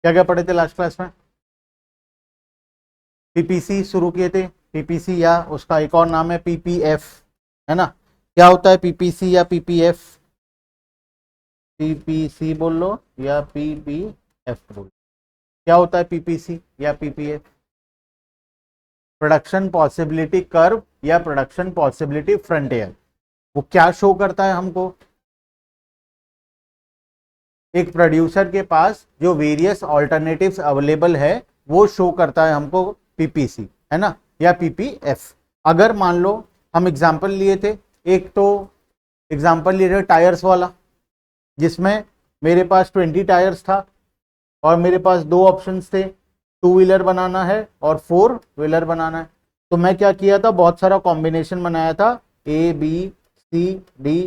क्या क्या पढ़े थे लास्ट क्लास में? पीपीसी शुरू किए थे, पीपीसी या उसका एक और नाम है पीपीएफ, है ना? क्या होता है पीपीसी या पीपीएफ? पीपीसी बोल लो या पीपीएफ बोल लो। क्या होता है पीपीसी या पीपीएफ? प्रोडक्शन पॉसिबिलिटी कर्व या प्रोडक्शन पॉसिबिलिटी फ्रंटियर। वो क्या शो करता है हमको? एक प्रोड्यूसर के पास जो वेरियस ऑल्टरनेटिव्स अवेलेबल है वो शो करता है हमको पीपीसी, है ना, या पीपीएफ। अगर मान लो हम एग्जांपल लिए थे, एक तो एग्जांपल लिए थे टायर्स वाला, जिसमें मेरे पास 20 टायर्स था और मेरे पास दो ऑप्शंस थे, 2 व्हीलर बनाना है और 4 व्हीलर बनाना है। तो मैं क्या किया था, बहुत सारा कॉम्बिनेशन बनाया था, ए बी सी डी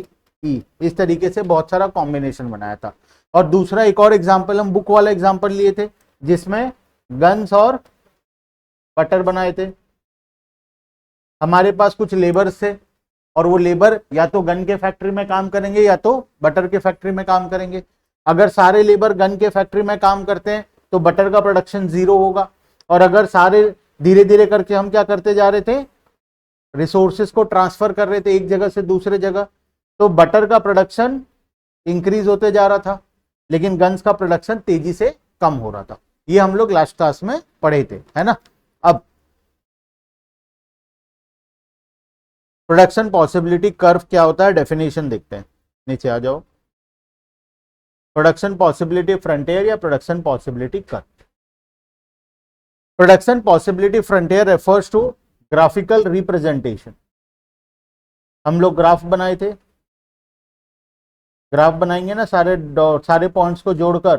ई, इस तरीके से बहुत सारा कॉम्बिनेशन बनाया था। और दूसरा एक और एग्जांपल हम बुक वाला एग्जांपल लिए थे, जिसमें गन्स और बटर बनाए थे। हमारे पास कुछ लेबर्स थे और वो लेबर या तो गन के फैक्ट्री में काम करेंगे या तो बटर के फैक्ट्री में काम करेंगे। अगर सारे लेबर गन के फैक्ट्री में काम करते हैं तो बटर का प्रोडक्शन 0 होगा, और अगर सारे धीरे धीरे करके हम क्या करते जा रहे थे, रिसोर्सेस को ट्रांसफर कर रहे थे एक जगह से दूसरे जगह, तो बटर का प्रोडक्शन इंक्रीज होते जा रहा था लेकिन गन्स का प्रोडक्शन तेजी से कम हो रहा था। ये हम लोग लास्ट क्लास में पढ़े थे, है ना। अब प्रोडक्शन पॉसिबिलिटी कर्व क्या होता है, डेफिनेशन देखते हैं। नीचे आ जाओ। प्रोडक्शन पॉसिबिलिटी फ्रंटियर या production possibility curve. Production possibility frontier refers to graphical representation. हम लोग ग्राफ बनाए थे, ग्राफ बनाएंगे ना सारे पॉइंट्स को जोड़कर,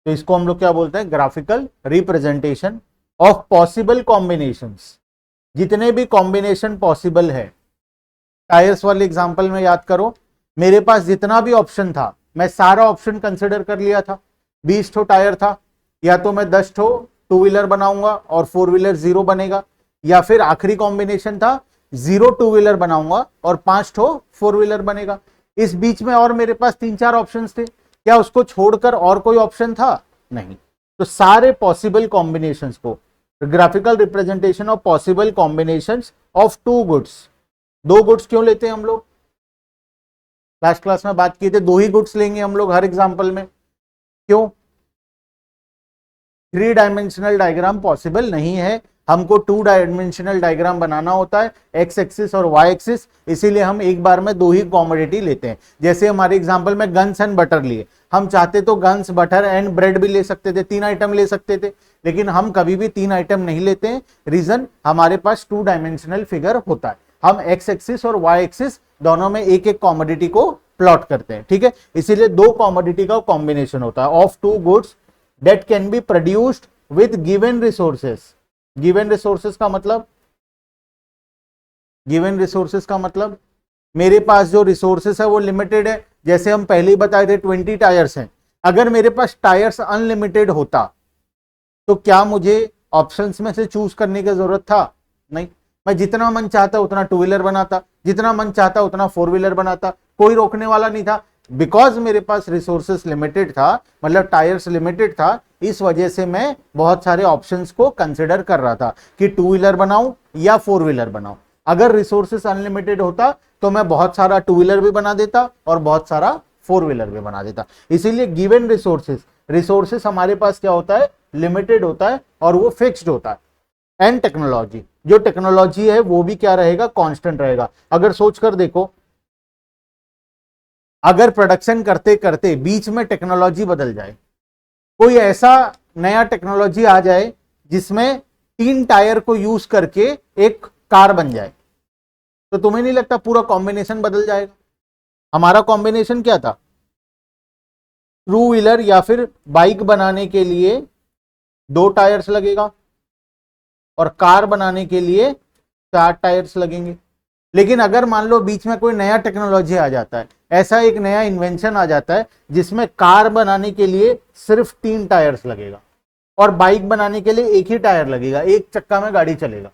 तो इसको हम लोग क्या बोलते हैं, graphical representation of possible combinations. जितने भी कॉम्बिनेशन पॉसिबल है, टायर्स वाले एग्जांपल में याद करो, मेरे पास जितना भी ऑप्शन था मैं सारा ऑप्शन कंसिडर कर लिया था। 20 ठो टायर था, या तो मैं 10 ठो 2 व्हीलर बनाऊंगा और 4 व्हीलर 0 बनेगा, या फिर आखिरी कॉम्बिनेशन था 0 2 व्हीलर बनाऊंगा और 5 ठो 4 व्हीलर बनेगा। इस बीच में और मेरे पास 3-4 ऑप्शंस थे, क्या उसको छोड़कर और कोई ऑप्शन था? नहीं। तो सारे पॉसिबल कॉम्बिनेशंस को, graphical representation of possible combinations of 2 goods. 2 goods क्यों लेते हैं हम लोग? लास्ट क्लास में बात की थी, 2 ही गुड्स लेंगे हम लोग हर एग्जांपल में। क्यों? 3 डायमेंशनल डायग्राम पॉसिबल नहीं है, हमको 2 डायमेंशनल डायग्राम बनाना होता है, एक्स एक्सिस और वाई एक्सिस, इसीलिए हम एक बार में 2 ही कॉमोडिटी लेते हैं। जैसे हमारे एग्जांपल में गन्स एंड बटर लिए, हम चाहते तो गन्स बटर एंड ब्रेड भी ले सकते थे, 3 आइटम ले सकते थे, लेकिन हम कभी भी 3 आइटम नहीं लेते हैं। रीजन, हमारे पास 2 डायमेंशनल फिगर होता है, हम एक्स एक्सिस और वाई एक्सिस दोनों में एक एक कॉमोडिटी को प्लॉट करते हैं, ठीक है। इसीलिए 2 कॉमोडिटी का कॉम्बिनेशन होता है of 2 goods that can be produced with given resources। given resources का मतलब, given resources का मतलब मेरे पास जो रिसोर्सेस है वो लिमिटेड है। जैसे हम पहले ही बताए थे 20 टायर्स हैं, अगर मेरे पास टायर्स अनलिमिटेड होता तो क्या मुझे ऑप्शंस में से चूज करने की जरूरत था? नहीं, मैं जितना मन चाहता उतना 2 व्हीलर बनाता, जितना मन चाहता उतना 4 व्हीलर बनाता, कोई रोकने वाला नहीं था। बिकॉज मेरे पास रिसोर्सेस लिमिटेड था, मतलब टायर्स लिमिटेड था, इस वजह से मैं बहुत सारे ऑप्शंस को कंसिडर कर रहा था कि 2 व्हीलर बनाऊं या 4 व्हीलर बनाऊं। अगर रिसोर्सेस अनलिमिटेड होता तो मैं बहुत सारा 2 व्हीलर भी बना देता और बहुत सारा 4 व्हीलर भी बना देता। इसीलिए गिवन रिसोर्सेस हमारे पास क्या होता है, लिमिटेड होता है और वो फिक्स्ड होता है। एंड टेक्नोलॉजी, जो टेक्नोलॉजी है वो भी क्या रहेगा, कांस्टेंट रहेगा। अगर सोचकर देखो, अगर प्रोडक्शन करते करते बीच में टेक्नोलॉजी बदल जाए, कोई ऐसा नया टेक्नोलॉजी आ जाए जिसमें 3 टायर को यूज करके एक कार बन जाए, तो तुम्हें नहीं लगता पूरा कॉम्बिनेशन बदल जाएगा? हमारा कॉम्बिनेशन क्या था, 2 व्हीलर या फिर बाइक बनाने के लिए 2 टायर्स लगेगा और कार बनाने के लिए 4 टायर्स लगेंगे। लेकिन अगर मान लो बीच में कोई नया टेक्नोलॉजी आ जाता है, ऐसा एक नया इन्वेंशन आ जाता है जिसमें कार बनाने के लिए सिर्फ 3 टायर्स लगेगा और बाइक बनाने के लिए 1 ही टायर लगेगा, 1 चक्का में गाड़ी चलेगा,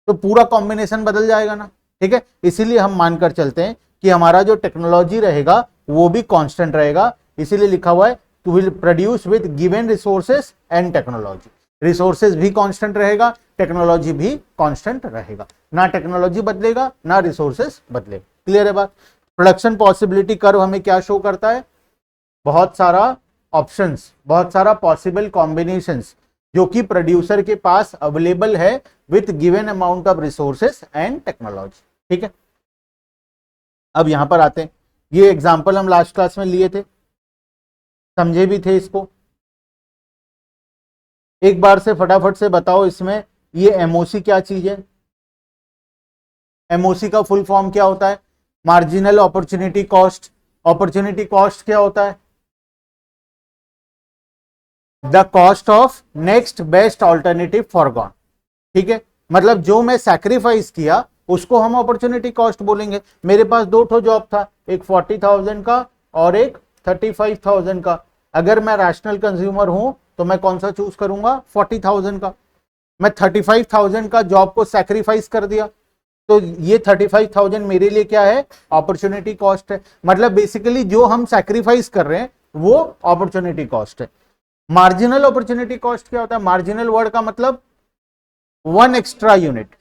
तो पूरा कॉम्बिनेशन बदल जाएगा ना, ठीक है। इसीलिए हम मानकर चलते हैं कि हमारा जो टेक्नोलॉजी रहेगा वो भी कांस्टेंट रहेगा। इसीलिए लिखा हुआ है will produce with given resources and technology. Resources भी कांस्टेंट रहेगा, टेक्नोलॉजी भी कांस्टेंट रहेगा, ना टेक्नोलॉजी बदलेगा ना रिसोर्सेज बदलेगा। क्लियर है बात? प्रोडक्शन पॉसिबिलिटी कर्व हमें क्या शो करता है? बहुत सारा ऑप्शंस, बहुत सारा पॉसिबल कॉम्बिनेशंस जो कि प्रोड्यूसर के पास अवेलेबल है with given amount of resources and technology. ठीक है, अब यहां पर आते हैं। ये एग्जांपल हम लास्ट क्लास में लिए थे, समझे भी थे इसको। एक बार से फटाफट से बताओ इसमें ये एमओसी क्या चीज है? एमओसी का फुल फॉर्म क्या होता है? Marginal opportunity cost. Opportunity cost क्या होता है? The cost of next best alternative foregone. ठीक है, मतलब जो मैं सैक्रिफाइस किया उसको हम अपॉर्चुनिटी कॉस्ट बोलेंगे। मेरे पास दो ठो जॉब था, एक 40,000 का और एक 35,000 का। अगर मैं रैशनल कंज्यूमर हूं तो मैं कौन सा चूज करूंगा? 40,000 का। मैं 35,000 का जॉब को सैक्रिफाइस कर दिया, तो ये 35,000 मेरे लिए क्या है? अपॉर्चुनिटी कॉस्ट है। मतलब बेसिकली जो हम सैक्रिफाइस कर रहे हैं वो अपॉर्चुनिटी कॉस्ट है। मार्जिनल अपॉर्चुनिटी कॉस्ट क्या होता है? मार्जिनल वर्ड का मतलब वन एक्स्ट्रा यूनिट।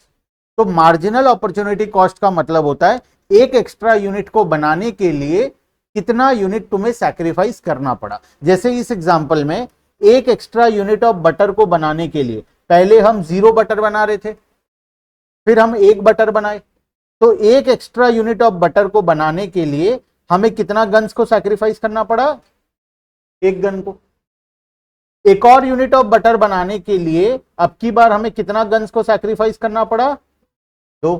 तो मार्जिनल अपॉर्चुनिटी कॉस्ट का मतलब होता है एक एक्स्ट्रा यूनिट को बनाने के लिए कितना यूनिट तुम्हें सैक्रिफाइस करना पड़ा। जैसे इस एग्जांपल में एक एक्स्ट्रा यूनिट ऑफ बटर को बनाने के लिए पहले हम 0 बटर बना रहे थे, फिर हम 1 बटर बनाए। तो एक एक्स्ट्रा यूनिट ऑफ बटर को बनाने के लिए हमें कितना गन्स को सैक्रिफाइस करना पड़ा? 1 गन को। एक और यूनिट ऑफ बटर बनाने के लिए अब की बार हमें कितना गन्स को सैक्रिफाइस करना पड़ा? 2।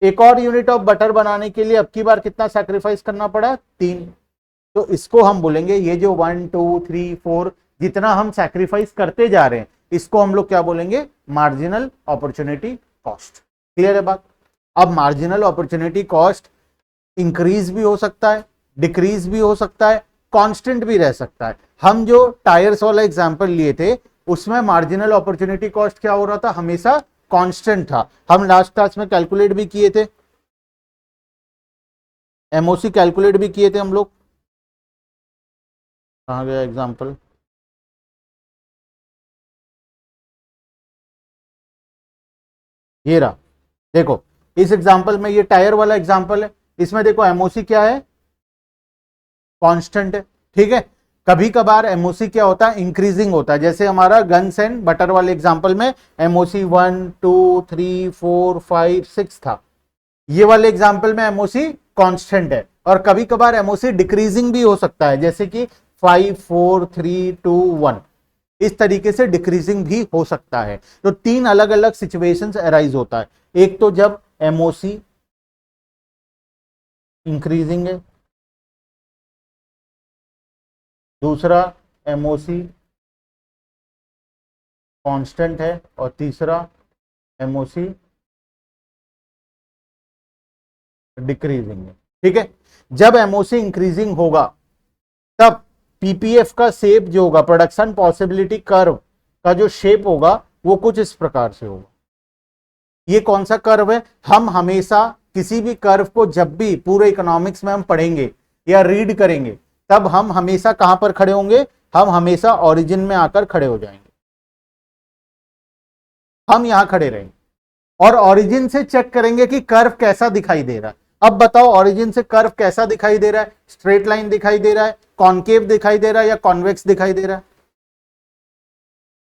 एक और यूनिट ऑफ बटर बनाने के लिए अब की बार कितना सैक्रिफाइस करना पड़ा? 3। तो इसको हम बोलेंगे, ये जो 1 2 3 4 जितना हम सैक्रिफाइस करते जा रहे हैं इसको हम लोग क्या बोलेंगे? Marginal opportunity cost. क्लियर है बात? अब मार्जिनल अपॉर्चुनिटी कॉस्ट इंक्रीज भी हो सकता है, डिक्रीज भी हो सकता है, कांस्टेंट भी रह सकता है। हम जो टायर्स वाला एग्जांपल लिए थे उसमें मार्जिनल अपॉर्चुनिटी कॉस्ट क्या हो रहा था? हमेशा कांस्टेंट था। हम लास्ट क्लास में कैलकुलेट भी किए थे, एमओसी कैलकुलेट भी किए थे हम लोग। कहां गया एग्जांपल? ये रहा, देखो इस एग्जांपल में, ये टायर वाला एग्जांपल है, इसमें देखो एमओसी क्या है? कांस्टेंट है। ठीक है, कभी कभार एमओसी क्या होता है? इंक्रीजिंग होता है। जैसे हमारा गन्स एंड बटर वाले एग्जांपल में एमओसी 1 2 3 4 5 6 था। ये वाले एग्जांपल में एमओसी कांस्टेंट है। और कभी कभार एमओसी डिक्रीजिंग भी हो सकता है, जैसे कि 5 4 3 2 1, इस तरीके से डिक्रीजिंग भी हो सकता है। तो 3 अलग अलग सिचुएशंस अराइज होता है। एक तो जब एमओसी इंक्रीजिंग है, दूसरा एमओसी कांस्टेंट है, और तीसरा एमओसी डिक्रीजिंग है। ठीक है, जब एमओसी इंक्रीजिंग होगा तब पीपीएफ का शेप जो होगा, प्रोडक्शन पॉसिबिलिटी कर्व का जो शेप होगा वो कुछ इस प्रकार से होगा। ये कौन सा कर्व है? हम हमेशा किसी भी कर्व को जब भी पूरे इकोनॉमिक्स में हम पढ़ेंगे या रीड करेंगे तब हम हमेशा कहां पर खड़े होंगे? हम हमेशा ओरिजिन में आकर खड़े हो जाएंगे। हम यहां खड़े रहेंगे और ओरिजिन से चेक करेंगे कि कर्व कैसा दिखाई दे रहा है। अब बताओ ओरिजिन से कर्व कैसा दिखाई दे रहा है? स्ट्रेट लाइन दिखाई दे रहा है, कॉनकेव दिखाई दे रहा है, या कॉन्वेक्स दिखाई दे रहा है?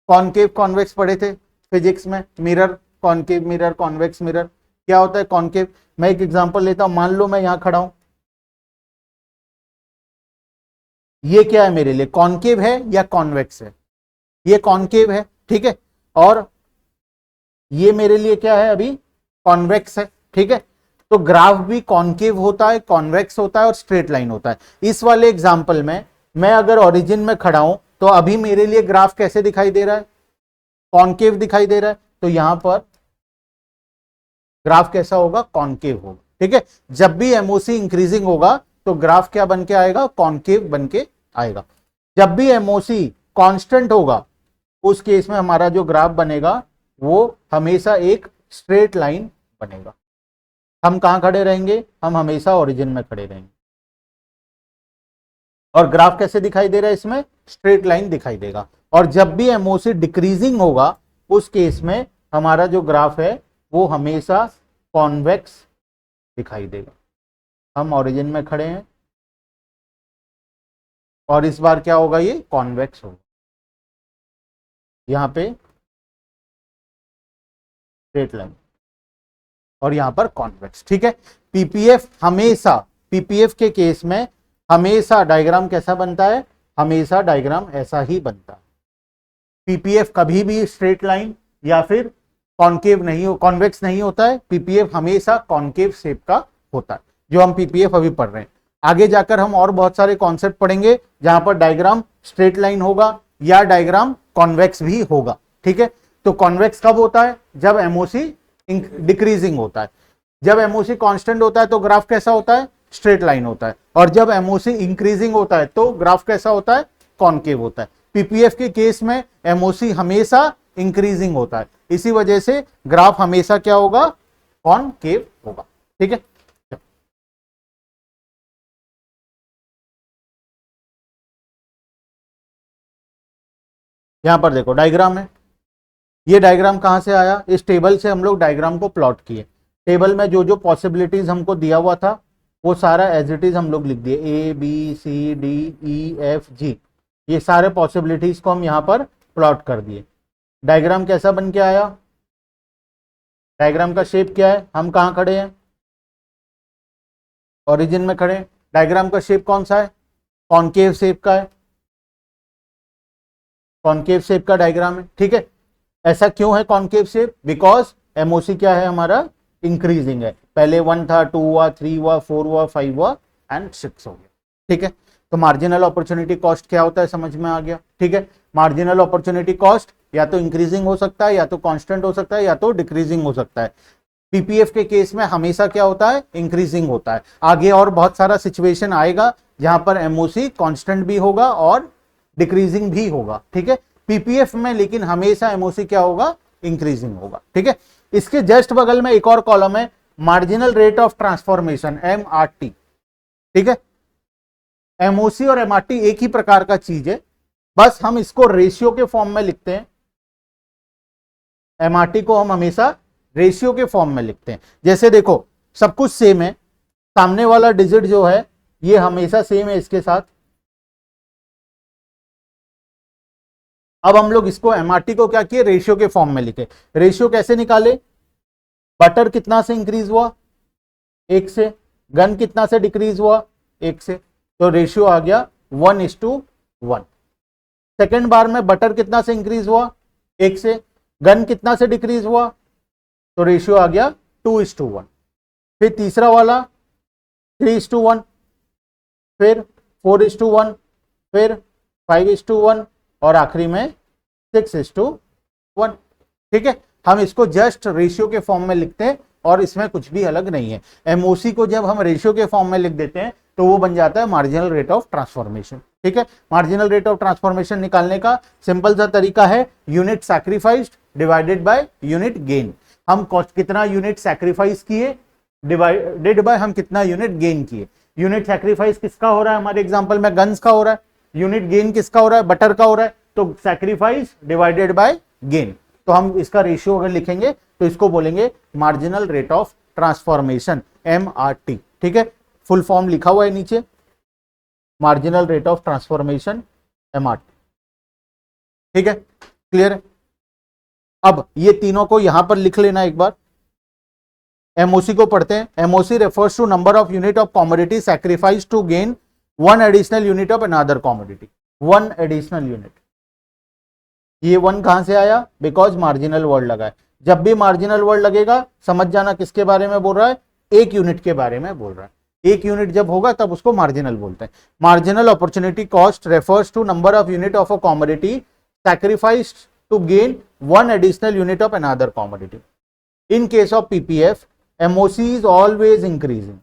कॉनकेव कॉन्वेक्स पढ़े थे फिजिक्स में, mirror, concave mirror, convex mirror. क्या होता है कॉनकेव? मैं एक एग्जांपल लेता हूं, मान लो मैं यहां खड़ा हूं, ये क्या है मेरे लिए? कॉनकेव है या कॉन्वेक्स है? ये कॉनकेव है। ठीक है, और ये मेरे लिए क्या है? अभी कॉन्वेक्स है। ठीक है, तो ग्राफ भी कॉनकेव होता है, कॉन्वेक्स होता है और स्ट्रेट लाइन होता है। इस वाले एग्जांपल में मैं अगर ओरिजिन में खड़ा हूं तो अभी मेरे लिए ग्राफ कैसे दिखाई दे रहा है? कॉनकेव दिखाई दे रहा है। तो यहां पर ग्राफ कैसा होगा? कॉनकेव होगा। ठीक है, जब भी एमओसी इंक्रीजिंग होगा तो ग्राफ क्या बन के आएगा? कॉनकेव बन के आएगा। जब भी एमओसी कांस्टेंट होगा उस केस में हमारा जो ग्राफ बनेगा वो हमेशा एक स्ट्रेट लाइन बनेगा। हम कहां खड़े रहेंगे? हम हमेशा ओरिजिन में खड़े रहेंगे। और ग्राफ कैसे दिखाई दे रहा है, इसमें स्ट्रेट लाइन दिखाई देगा। और जब भी एमओसी डिक्रीजिंग होगा उस केस में हमारा जो ग्राफ है वो हमेशा कॉन्वेक्स दिखाई देगा। हम ओरिजिन में खड़े हैं और इस बार क्या होगा, ये कॉन्वेक्स होगा, यहां पे स्ट्रेट लाइन और यहां पर कॉन्वेक्स। ठीक है, पीपीएफ हमेशा, पीपीएफ के केस में हमेशा डायग्राम कैसा बनता है, हमेशा डायग्राम ऐसा ही बनता है। पीपीएफ कभी भी स्ट्रेट लाइन या फिर कॉन्केव नहीं हो, कॉन्वेक्स नहीं होता है। पीपीएफ हमेशा कॉन्केव शेप का होता है, जो हम पीपीएफ अभी पढ़ रहे हैं। आगे जाकर हम और बहुत सारे कॉन्सेप्ट पढ़ेंगे जहां पर डायग्राम स्ट्रेट लाइन होगा या डायग्राम कॉन्वेक्स भी होगा। ठीक है, तो कॉन्वेक्स कब होता है, जब एमओसी डिक्रीजिंग होता है। जब एमओसी कांस्टेंट होता है तो ग्राफ कैसा होता है, स्ट्रेट लाइन होता है। और जब एमओसी इंक्रीजिंग होता है तो ग्राफ कैसा होता है, कॉन्केव होता है। पीपीएफ के केस में एमओसी हमेशा इंक्रीजिंग होता है, इसी वजह से ग्राफ हमेशा क्या होगा, कॉन्केव होगा। ठीक है, यहां पर देखो डायग्राम है। ये डायग्राम कहां से आया, इस टेबल से हम लोग डायग्राम को प्लॉट किए। टेबल में जो जो पॉसिबिलिटीज हमको दिया हुआ था वो सारा एज इट इज हम लोग लिख दिए, A B C D E F G, ये सारे पॉसिबिलिटीज को हम यहां पर प्लॉट कर दिए। डायग्राम कैसा बन के आया, डायग्राम का शेप क्या है, हम कहां खड़े हैं, ओरिजिन में खड़े हैं। डायग्राम का शेप कौन सा है, कॉन्केव शेप का है, कॉन्केव शेप का डायग्राम है। ठीक है, ऐसा क्यों है कॉन्केव शेप, बिकॉज एमओसी क्या है हमारा, इंक्रीजिंग है। पहले 1 था, 2 हुआ, 3 हुआ, 4 हुआ, 5 हुआ एंड 6 हो गया। ठीक है, तो मार्जिनल अपॉर्चुनिटी कॉस्ट क्या होता है समझ में आ गया। ठीक है, मार्जिनल अपॉर्चुनिटी कॉस्ट या तो इंक्रीजिंग हो सकता है, या तो कांस्टेंट हो सकता है, या तो डिक्रीजिंग हो सकता है। पीपीएफ के केस में हमेशा क्या होता है, इंक्रीजिंग होता है। आगे और बहुत सारा सिचुएशन आएगा जहां पर एमओसी कांस्टेंट भी होगा और डिक्रीजिंग भी होगा। ठीक है, पीपीएफ में लेकिन हमेशा एमओसी क्या होगा, इंक्रीजिंग होगा। ठीक है, इसके जस्ट बगल में एक और कॉलम है, marginal rate of transformation, MRT. ठीक है, एमओसी और एमआरटी एक ही प्रकार का चीज है, बस हम इसको रेशियो के फॉर्म में लिखते हैं। एमआरटी को हम हमेशा रेशियो के फॉर्म में लिखते हैं। जैसे देखो सब कुछ सेम है, सामने वाला डिजिट जो है ये हमेशा सेम है इसके साथ। अब हम लोग इसको एमआरटी को क्या किए, रेशियो के फॉर्म में लिखे। रेशियो कैसे निकाले, बटर कितना से इंक्रीज हुआ, 1 से, गन कितना से डिक्रीज हुआ, 1 से, तो रेशियो आ गया 1:1। सेकेंड बार में बटर कितना से इंक्रीज हुआ, 1 से, गन कितना से डिक्रीज हुआ, तो रेशियो आ गया 2:1। फिर तीसरा वाला 3:1, फिर 4:1, फिर 5:1 और आखिरी में 6:1। ठीक है, हम इसको जस्ट रेशियो के फॉर्म में लिखते हैं और इसमें कुछ भी अलग नहीं है। एमओसी को जब हम रेशियो के फॉर्म में लिख देते हैं तो वो बन जाता है मार्जिनल रेट ऑफ ट्रांसफॉर्मेशन। ठीक है, मार्जिनल रेट ऑफ ट्रांसफॉर्मेशन निकालने का सिंपल सा तरीका है unit sacrificed divided by unit gain. हम कितना यूनिट सैक्रिफाइस किए डिवाइडेड बाय हम कितना यूनिट गेन किए। यूनिट सैक्रिफाइस किसका हो रहा है, हमारे एग्जांपल में गन्स का हो रहा है। यूनिट गेन किसका हो रहा है, बटर का हो रहा है। तो सैक्रिफाइस डिवाइडेड बाय गेन, तो हम इसका रेशियो अगर लिखेंगे तो इसको बोलेंगे marginal rate of transformation, MRT. ठीक है, फुल फॉर्म लिखा हुआ है नीचे, marginal rate of transformation, MRT. ठीक है, क्लियर है। अब ये तीनों को यहां पर लिख लेना एक बार। एमओसी को पढ़ते हैं। MOC refers to number of unit of commodity sacrifice to gain 1 additional unit of another commodity. 1 additional unit, ये 1 कहां से आया, बिकॉज मार्जिनल वर्ड लगा है। जब भी मार्जिनल वर्ड लगेगा समझ जाना किसके बारे में बोल रहा है, एक यूनिट के बारे में बोल रहा है। एक यूनिट जब होगा तब उसको मार्जिनल बोलते हैं। Marginal opportunity cost refers to number of unit of a commodity sacrificed to gain 1 additional unit of another commodity. In case of PPF MOC is always increasing.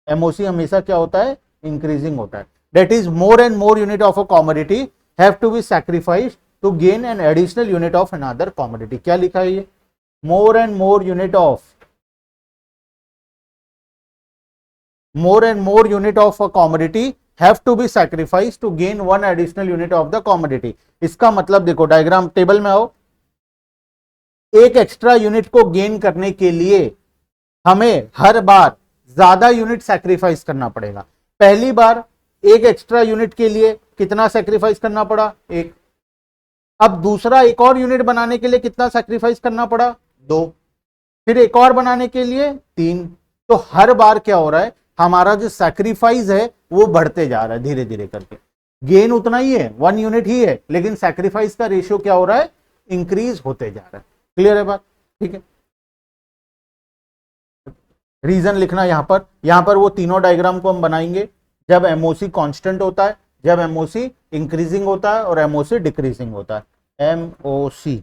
एमओसी हमेशा क्या होता है, इंक्रीजिंग होता है। That is more and more unit of a commodity have to be sacrificed to gain an additional unit of another commodity. क्या लिखा है ये, more and more unit of a commodity have to be sacrifice to gain 1 additional unit of the commodity. इसका मतलब देखो, diagram table में आओ, एक एक्स्ट्रा यूनिट को गेन करने के लिए हमें हर बार ज्यादा यूनिट सैक्रिफाइस करना पड़ेगा। पहली बार एक एक्स्ट्रा यूनिट के लिए कितना सैक्रिफाइस करना पड़ा? एक। अब दूसरा एक और यूनिट बनाने के लिए कितना सैक्रिफाइस करना पड़ा? 2। फिर एक और बनाने के लिए 3। तो हर बार क्या हो रहा है, हमारा जो सैक्रिफाइस है वो बढ़ते जा रहा है धीरे धीरे करके। गेन उतना ही है, 1 यूनिट ही है, लेकिन सैक्रिफाइस का रेशियो क्या हो रहा है? इंक्रीज होते जा रहा है। क्लियर है बात? ठीक है, रीजन लिखना यहां पर वो तीनों डायग्राम को हम बनाएंगे जब एमओसी कांस्टेंट होता है, जब एमओसी इंक्रीजिंग होता है और एमओसी डिक्रीजिंग होता है। एमओसी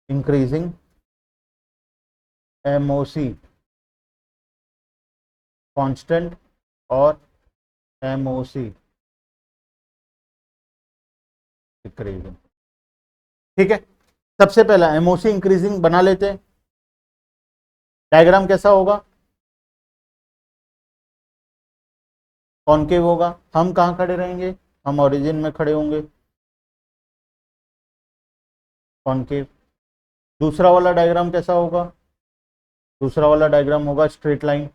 इंक्रीजिंग, एमओसी कांस्टेंट और एमओसी डिक्रीजिंग। ठीक है, सबसे पहला एमओसी इंक्रीजिंग बना लेते हैं। डायग्राम कैसा होगा? कॉनकेव होगा। हम कहां खड़े रहेंगे? हम ओरिजिन में खड़े होंगे, कॉनकेव। दूसरा वाला डायग्राम कैसा होगा? दूसरा वाला डायग्राम होगा स्ट्रेट लाइन,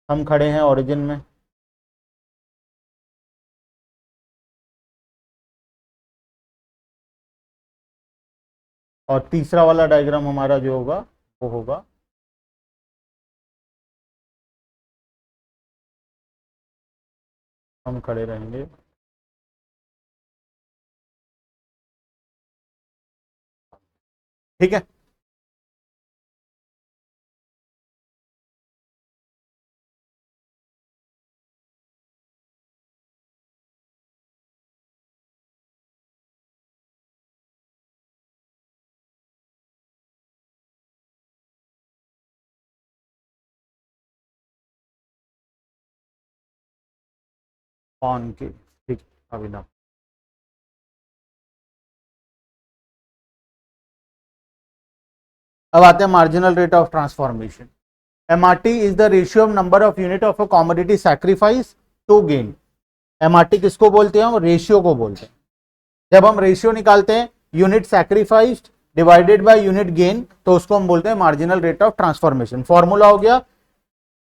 हम खड़े हैं ओरिजिन में। और तीसरा वाला डायग्राम हमारा जो होगा वो होगा हम खड़े रहेंगे ठीक है। ऑन के ठीक, अभी ना। अब आते हैं marginal rate of transformation. MRT is the ratio of number of unit of a commodity sacrifice to gain. MRT किसको बोलते हैं? रेशियो को बोलते हैं। जब हम रेशियो निकालते हैं unit sacrificed divided by unit gain, तो उसको हम बोलते हैं marginal rate of transformation. Formula हो गया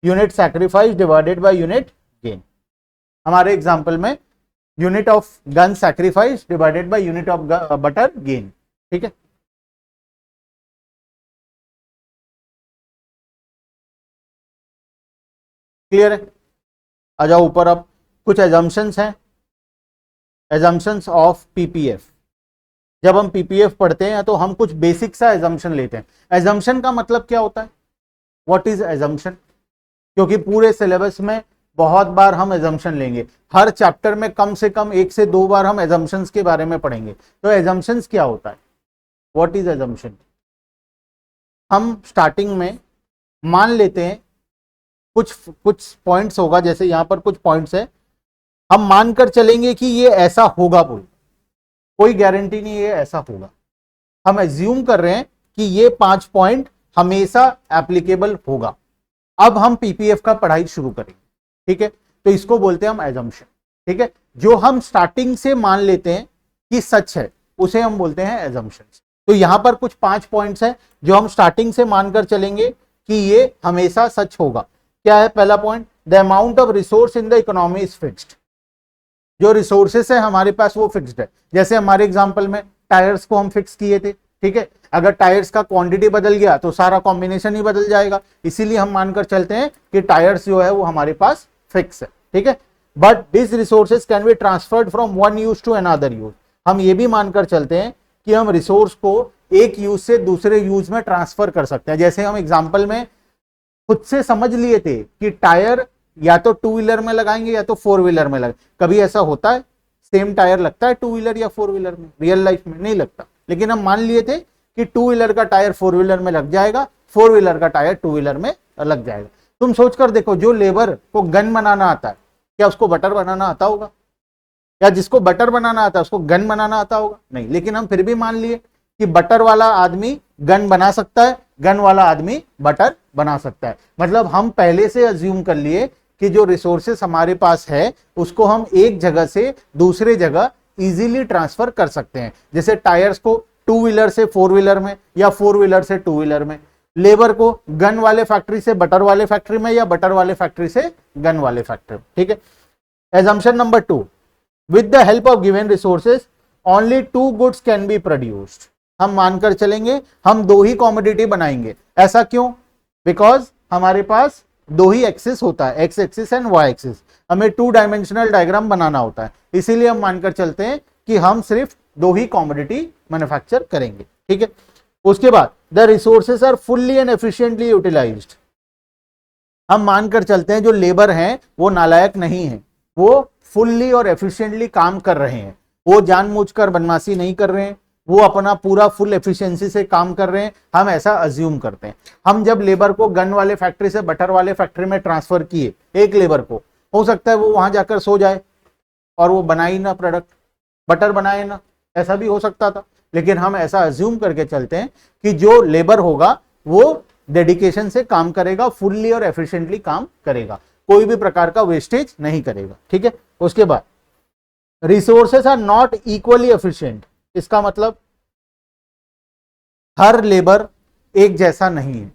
unit sacrifice divided by unit gain. हमारे एग्जांपल में unit of gun sacrifice divided by unit of butter gain. ठीक है, क्लियर है? आ जाओ ऊपर। अब कुछ एजम्पशंस हैं, एजम्पशंस ऑफ पीपीएफ। जब हम पीपीएफ पढ़ते हैं तो हम कुछ बेसिक सा एजम्पशन लेते हैं। एजम्पशन का मतलब क्या होता है? What is assumption? क्योंकि पूरे सिलेबस में बहुत बार हम एजम्पशन लेंगे, हर चैप्टर में कम से कम 1 से 2 बार हम एजम्पशंस के बारे में पढ़ेंगे। तो एजम्पशंस क्या होता है? What is assumption? हम स्टार्टिंग में मान लेते हैं कुछ पॉइंट्स होगा, जैसे यहां पर कुछ पॉइंट्स है, हम मानकर चलेंगे कि ये ऐसा होगा। कोई गारंटी नहीं है ऐसा होगा, हम एज्यूम कर रहे हैं कि ये 5 पॉइंट हमेशा एप्लीकेबल होगा। अब हम पीपीएफ का पढ़ाई शुरू करेंगे। ठीक है, तो इसको बोलते हैं हम एजम्पशन। ठीक है, जो हम स्टार्टिंग से मान लेते हैं कि सच है उसे हम बोलते हैं एजम्पशन। तो यहां पर कुछ 5 पॉइंट्स हैं जो हम स्टार्टिंग से मानकर चलेंगे कि ये हमेशा सच होगा। क्या है पहला point? The amount of resource in the economy is fixed. जो रिसोर्सेस है हमारे पास वो फिक्स्ड है। जैसे हमारे एग्जांपल में टायर्स को हम फिक्स किए थे। ठीक है, अगर टायर्स का क्वांटिटी बदल गया तो सारा कॉम्बिनेशन ही बदल जाएगा, इसीलिए हम मानकर चलते हैं कि टायर्स जो है वो हमारे पास फिक्स है। ठीक है, but this resources can be transferred from one use to another use. हम ये भी मानकर चलते हैं कि हम रिसोर्स को एक यूज से दूसरे यूज में ट्रांसफर कर सकते हैं। जैसे हम एग्जाम्पल में खुद से समझ लिए थे कि टायर या तो 2 व्हीलर में लगाएंगे या तो 4 व्हीलर में लगाएंगे। कभी ऐसा होता है सेम टायर लगता है 2 व्हीलर या 4 व्हीलर में? रियल लाइफ में नहीं लगता, लेकिन हम मान लिए थे कि 2 व्हीलर का टायर 4 व्हीलर में लग जाएगा, 4 व्हीलर का टायर 2 व्हीलर में लग जाएगा। तुम सोचकर देखो, जो लेबर को गन बनाना आता है, क्या उसको बटर बनाना आता होगा? या जिसको बटर बनाना आता है उसको गन बनाना आता होगा? नहीं। लेकिन हम फिर भी मान लिए कि बटर वाला आदमी गन बना सकता है, गन वाला आदमी बटर बना सकता है। मतलब हम पहले से अज्यूम कर लिए कि जो रिसोर्सेस हमारे पास है उसको हम एक जगह से दूसरे जगह इजीली ट्रांसफर कर सकते हैं। जैसे टायर्स को टू व्हीलर से फोर व्हीलर में या फोर व्हीलर से टू व्हीलर में, लेबर को गन वाले फैक्ट्री से बटर वाले फैक्ट्री में या बटर वाले फैक्ट्री से गन वाले फैक्ट्री में। ठीक है। Assumption number 2, with the help of given resources only 2 goods can be produced. हम मानकर चलेंगे हम 2 ही कॉमोडिटी बनाएंगे। ऐसा क्यों? बिकॉज हमारे पास 2 ही एक्सिस होता है, X axis and Y axis. हमें 2 डायमेंशनल डायग्राम बनाना होता है, इसीलिए हम मानकर चलते हैं कि हम सिर्फ 2 ही कॉमोडिटी मैन्युफैक्चर करेंगे। ठीक है। उसके बाद the resources are fully and efficiently utilised. हम मानकर चलते हैं जो लेबर हैं वो नालायक नहीं है, वो फुल्ली और एफिशिएंटली काम कर रहे हैं, वो जानबूझकर बदमाशी नहीं कर रहे हैं, वो अपना पूरा फुल एफिशिएंसी से काम कर रहे हैं। हम ऐसा अज्यूम करते हैं। हम जब लेबर को गन वाले फैक्ट्री से बटर वाले फैक्ट्री में ट्रांसफर किए, एक लेबर को, हो सकता है वो वहां जाकर सो जाए और वो बनाए ना प्रोडक्ट, बटर बनाए ना, ऐसा भी हो सकता था। लेकिन हम ऐसा अज्यूम करके चलते हैं कि जो लेबर होगा वो डेडिकेशन से काम करेगा, फुल्ली और एफिशिएंटली काम करेगा, कोई भी प्रकार का वेस्टेज नहीं करेगा। ठीक है। उसके बाद resources are not equally efficient. इसका मतलब हर लेबर एक जैसा नहीं है।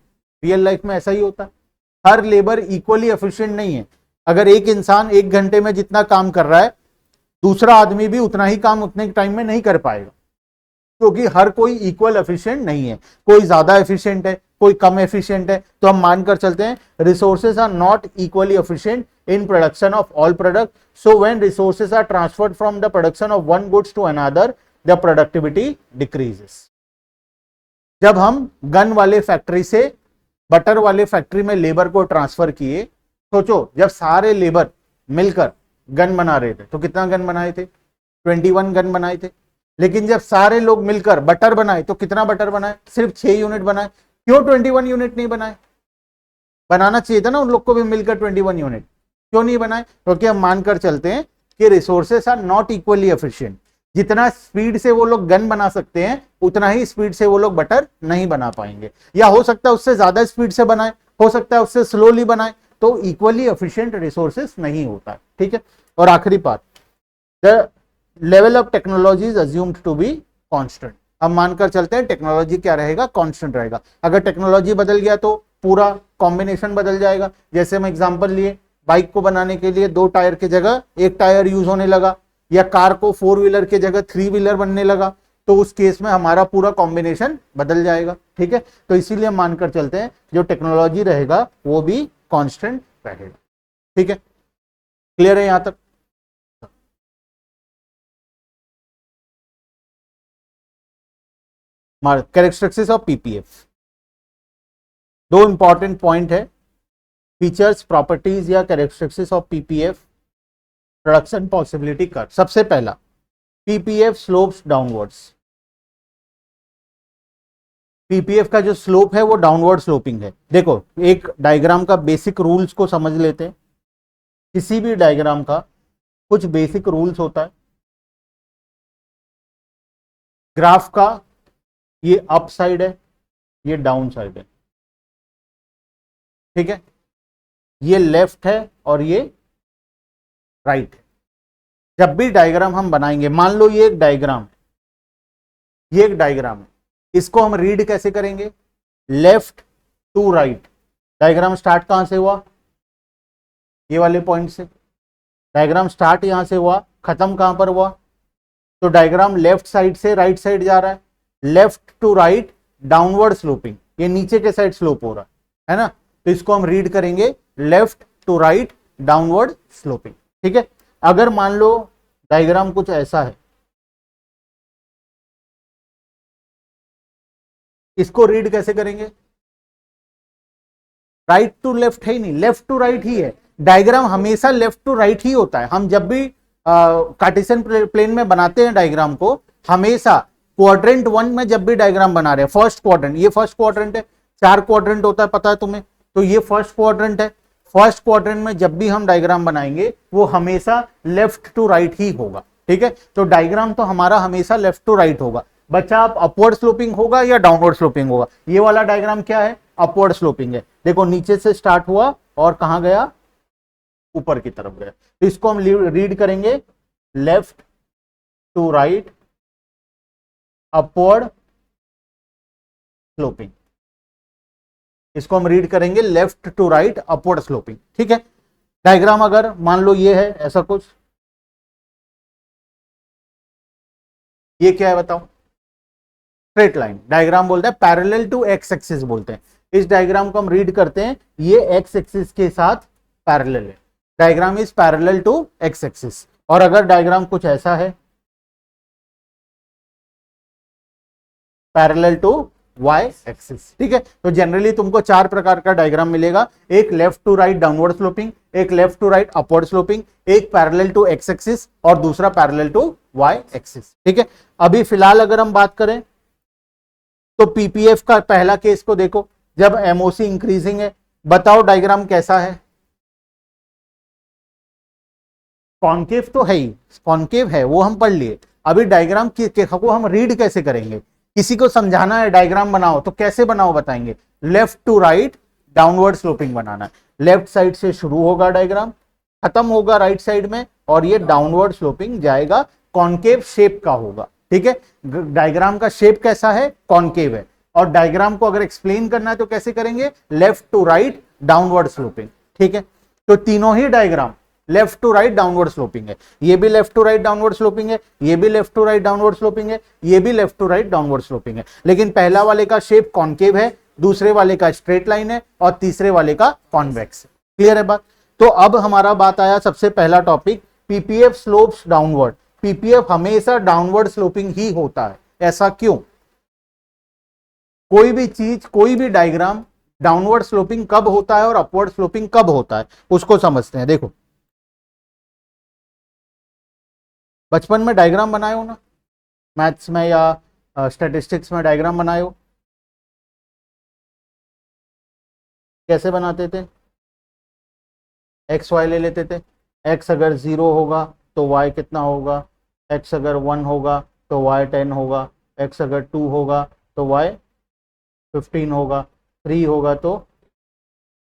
रियल लाइफ में ऐसा ही होता है, हर लेबर इक्वली एफिशिएंट नहीं है। अगर एक इंसान 1 घंटे में जितना काम कर रहा है, दूसरा आदमी भी उतना ही काम उतने टाइम में नहीं कर पाएगा, क्योंकि हर कोई इक्वल एफिशिएंट नहीं है। कोई ज्यादा एफिशिएंट है, कोई कम एफिशिएंट है। तो हम मानकर चलते हैं resources are not equally efficient in production of all product. So when resources are transferred from the production of one goods to another, the productivity decreases. जब हम गन वाले फैक्ट्री से बटर वाले फैक्ट्री में लेबर को transfer किए, सोचो जब सारे लेबर मिलकर गन बना रहे थे तो कितना गन बनाए थे? 21 गन बनाए थे। लेकिन जब सारे लोग मिलकर बटर बनाए तो कितना बटर बनाए? सिर्फ 6 यूनिट बनाए। क्यों 21 यूनिट नहीं बनाए? बनाना चाहिए था ना उन लोग को भी मिलकर 21 यूनिट, क्यों नहीं बनाए? क्योंकि हम मानकर चलते हैं कि resources are not equally efficient. जितना स्पीड से वो लोग गन बना सकते हैं उतना ही स्पीड से वो लोग बटर नहीं बना पाएंगे, या हो सकता है उससे ज्यादा स्पीड से बनाए, हो सकता है उससे स्लोली बनाए, तो इक्वली एफिशिएंट रिसोर्सेस नहीं होता। ठीक है। और आखिरी part, the level of technology is assumed to be constant. हम मानकर चलते हैं टेक्नोलॉजी क्या रहेगा? कांस्टेंट रहेगा। अगर टेक्नोलॉजी बदल गया तो पूरा कॉम्बिनेशन बदल जाएगा। जैसे हम एग्जांपल लिए, बाइक को बनाने के लिए 2 टायर की जगह 1 टायर यूज होने लगा, या कार को 4 व्हीलर की जगह 3 व्हीलर बनने लगा, तो उस केस में हमारा पूरा कॉम्बिनेशन बदल जाएगा। ठीक है। तो इसीलिए हम मानकर चलते हैं जो टेक्नोलॉजी रहेगा वो भी कांस्टेंट रहेगा। ठीक है। क्लियर है यहां तक? Characteristics of PPF, 2 important point है, फीचर्स, प्रॉपर्टीज या characteristics of PPF, production possibility curve. सबसे पहला, पीपीएफ स्लोप्स डाउनवर्ड्स। पीपीएफ का जो स्लोप है वो डाउनवर्ड स्लोपिंग है। देखो एक डायग्राम का बेसिक रूल्स को समझ लेते हैं। किसी भी डायग्राम का कुछ बेसिक रूल्स होता है। ग्राफ का ये अप साइड है, ये डाउन साइड है। ठीक है। ये लेफ्ट है और ये राइट है। जब भी डायग्राम हम बनाएंगे, मान लो ये एक डायग्राम है, ये एक डायग्राम है, इसको हम रीड कैसे करेंगे? Left to right. Diagram start कहां से हुआ? ये वाले पॉइंट से। डायग्राम स्टार्ट यहां से हुआ, खत्म कहां पर हुआ? तो डायग्राम लेफ्ट साइड से राइट साइड जा रहा है। Left to right downward sloping, ये नीचे के साइड स्लोप हो रहा है ना? तो इसको हम रीड करेंगे left to right downward sloping. ठीक है। अगर मान लो डायग्राम कुछ ऐसा है, इसको रीड कैसे करेंगे? राइट टू लेफ्ट है ही नहीं, लेफ्ट टू राइट ही है। डायग्राम हमेशा लेफ्ट टू राइट ही होता है। हम जब भी कार्टेशियन प्लेन में बनाते हैं डायग्राम को, हमेशा क्वाड्रेंट 1 में जब भी डायग्राम बना रहे हैं, फर्स्ट क्वाड्रेंट, ये फर्स्ट क्वाड्रेंट है, 4 क्वाड्रेंट होता है पता है तुम्हें, तो ये फर्स्ट क्वाड्रेंट है। फर्स्ट क्वाड्रेंट में जब भी हम डायग्राम बनाएंगे वो हमेशा लेफ्ट टू राइट ही होगा। ठीक है। तो डायग्राम तो हमारा हमेशा लेफ्ट टू राइट होगा। बच्चा आप अपवर्ड स्लोपिंग होगा या डाउनवर्ड स्लोपिंग होगा? ये वाला डायग्राम क्या है? अपवर्ड स्लोपिंग है। देखो नीचे से स्टार्ट हुआ और कहां गया? ऊपर की तरफ गया। तो इसको हम रीड करेंगे left to right upward sloping. इसको हम रीड करेंगे left to right upward sloping. ठीक है, डायग्राम अगर मान लो ये है ऐसा कुछ, ये क्या है बताओ? स्ट्रेट लाइन डायग्राम बोलते हैं, पैरेलल टू एक्स एक्सिस बोलते हैं। इस डायग्राम को हम रीड करते हैं, ये एक्स एक्सिस के साथ पैरेलल है। Diagram is parallel to X axis. और अगर डायग्राम कुछ ऐसा है, पैरेलल टू वाई एक्सिस। ठीक है, तो जनरली तुमको चार प्रकार का डायग्राम मिलेगा, एक left to right downward sloping, एक left to right upward sloping, एक पैरेलल टू एक्स एक्सिस और दूसरा पैरेलल टू वाई एक्सिस। ठीक है, अभी फिलहाल अगर हम बात करें तो पीपीएफ का पहला केस को देखो, जब एमओसी इंक्रीजिंग है। बताओ डायग्राम कैसा है? कॉन्केव तो है ही, कॉन्केव है वो हम पढ़ लिए। अभी डायग्राम को हम रीड कैसे करेंगे? किसी को समझाना है डायग्राम बनाओ तो कैसे बनाओ बताएंगे? Left to right downward sloping बनाना है। लेफ्ट साइड से शुरू होगा डायग्राम, खत्म होगा राइट साइड में, और ये डाउनवर्ड स्लोपिंग जाएगा, कॉन्केव शेप का होगा। ठीक है, डायग्राम का शेप कैसा है? कॉन्केव है। और डायग्राम को अगर एक्सप्लेन करना है तो कैसे करेंगे? Left to right downward sloping. ठीक है, तो तीनों ही diagram left to right downward sloping है। ये भी left to right downward sloping है, ये भी left to right downward sloping है, ये भी left to right downward sloping है। लेकिन पहला वाले का शेप कॉन्केव है, दूसरे वाले का स्ट्रेट लाइन है, और तीसरे वाले का कॉन्वेक्स है। क्लियर है बात? तो अब हमारा बात आया सबसे पहला topic, PPF slopes downward. PPF हमेशा डाउनवर्ड स्लोपिंग ही होता है। ऐसा क्यों? कोई भी चीज, कोई भी डायग्राम डाउनवर्ड स्लोपिंग कब होता है और अपवर्ड स्लोपिंग कब होता है, उसको समझते हैं। देखो, बचपन में डायग्राम बनाए हो ना, मैथ्स में या स्टैटिस्टिक्स में डायग्राम बनाए हो? कैसे बनाते थे? एक्स वाई ले लेते थे। एक्स अगर 0 होगा तो वाई कितना होगा? एक्स अगर 1 होगा तो वाई 10 होगा, एक्स अगर 2 होगा तो वाई 15 होगा, 3 होगा तो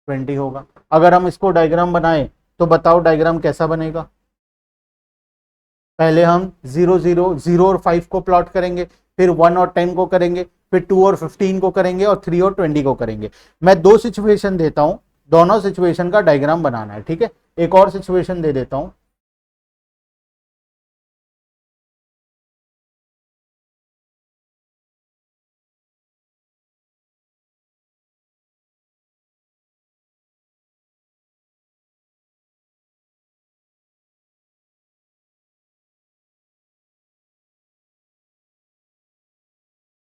20 होगा। अगर हम इसको डायग्राम बनाए तो बताओ डायग्राम कैसा बनेगा? पहले हम 0 0 0 और 5 को प्लॉट करेंगे, फिर 1 और 10 को करेंगे, फिर 2 और 15 को करेंगे, और 3 और 20 को करेंगे। मैं दो सिचुएशन देता हूं, दोनों सिचुएशन का डायग्राम बनाना है। ठीक है, एक और सिचुएशन दे देता हूं।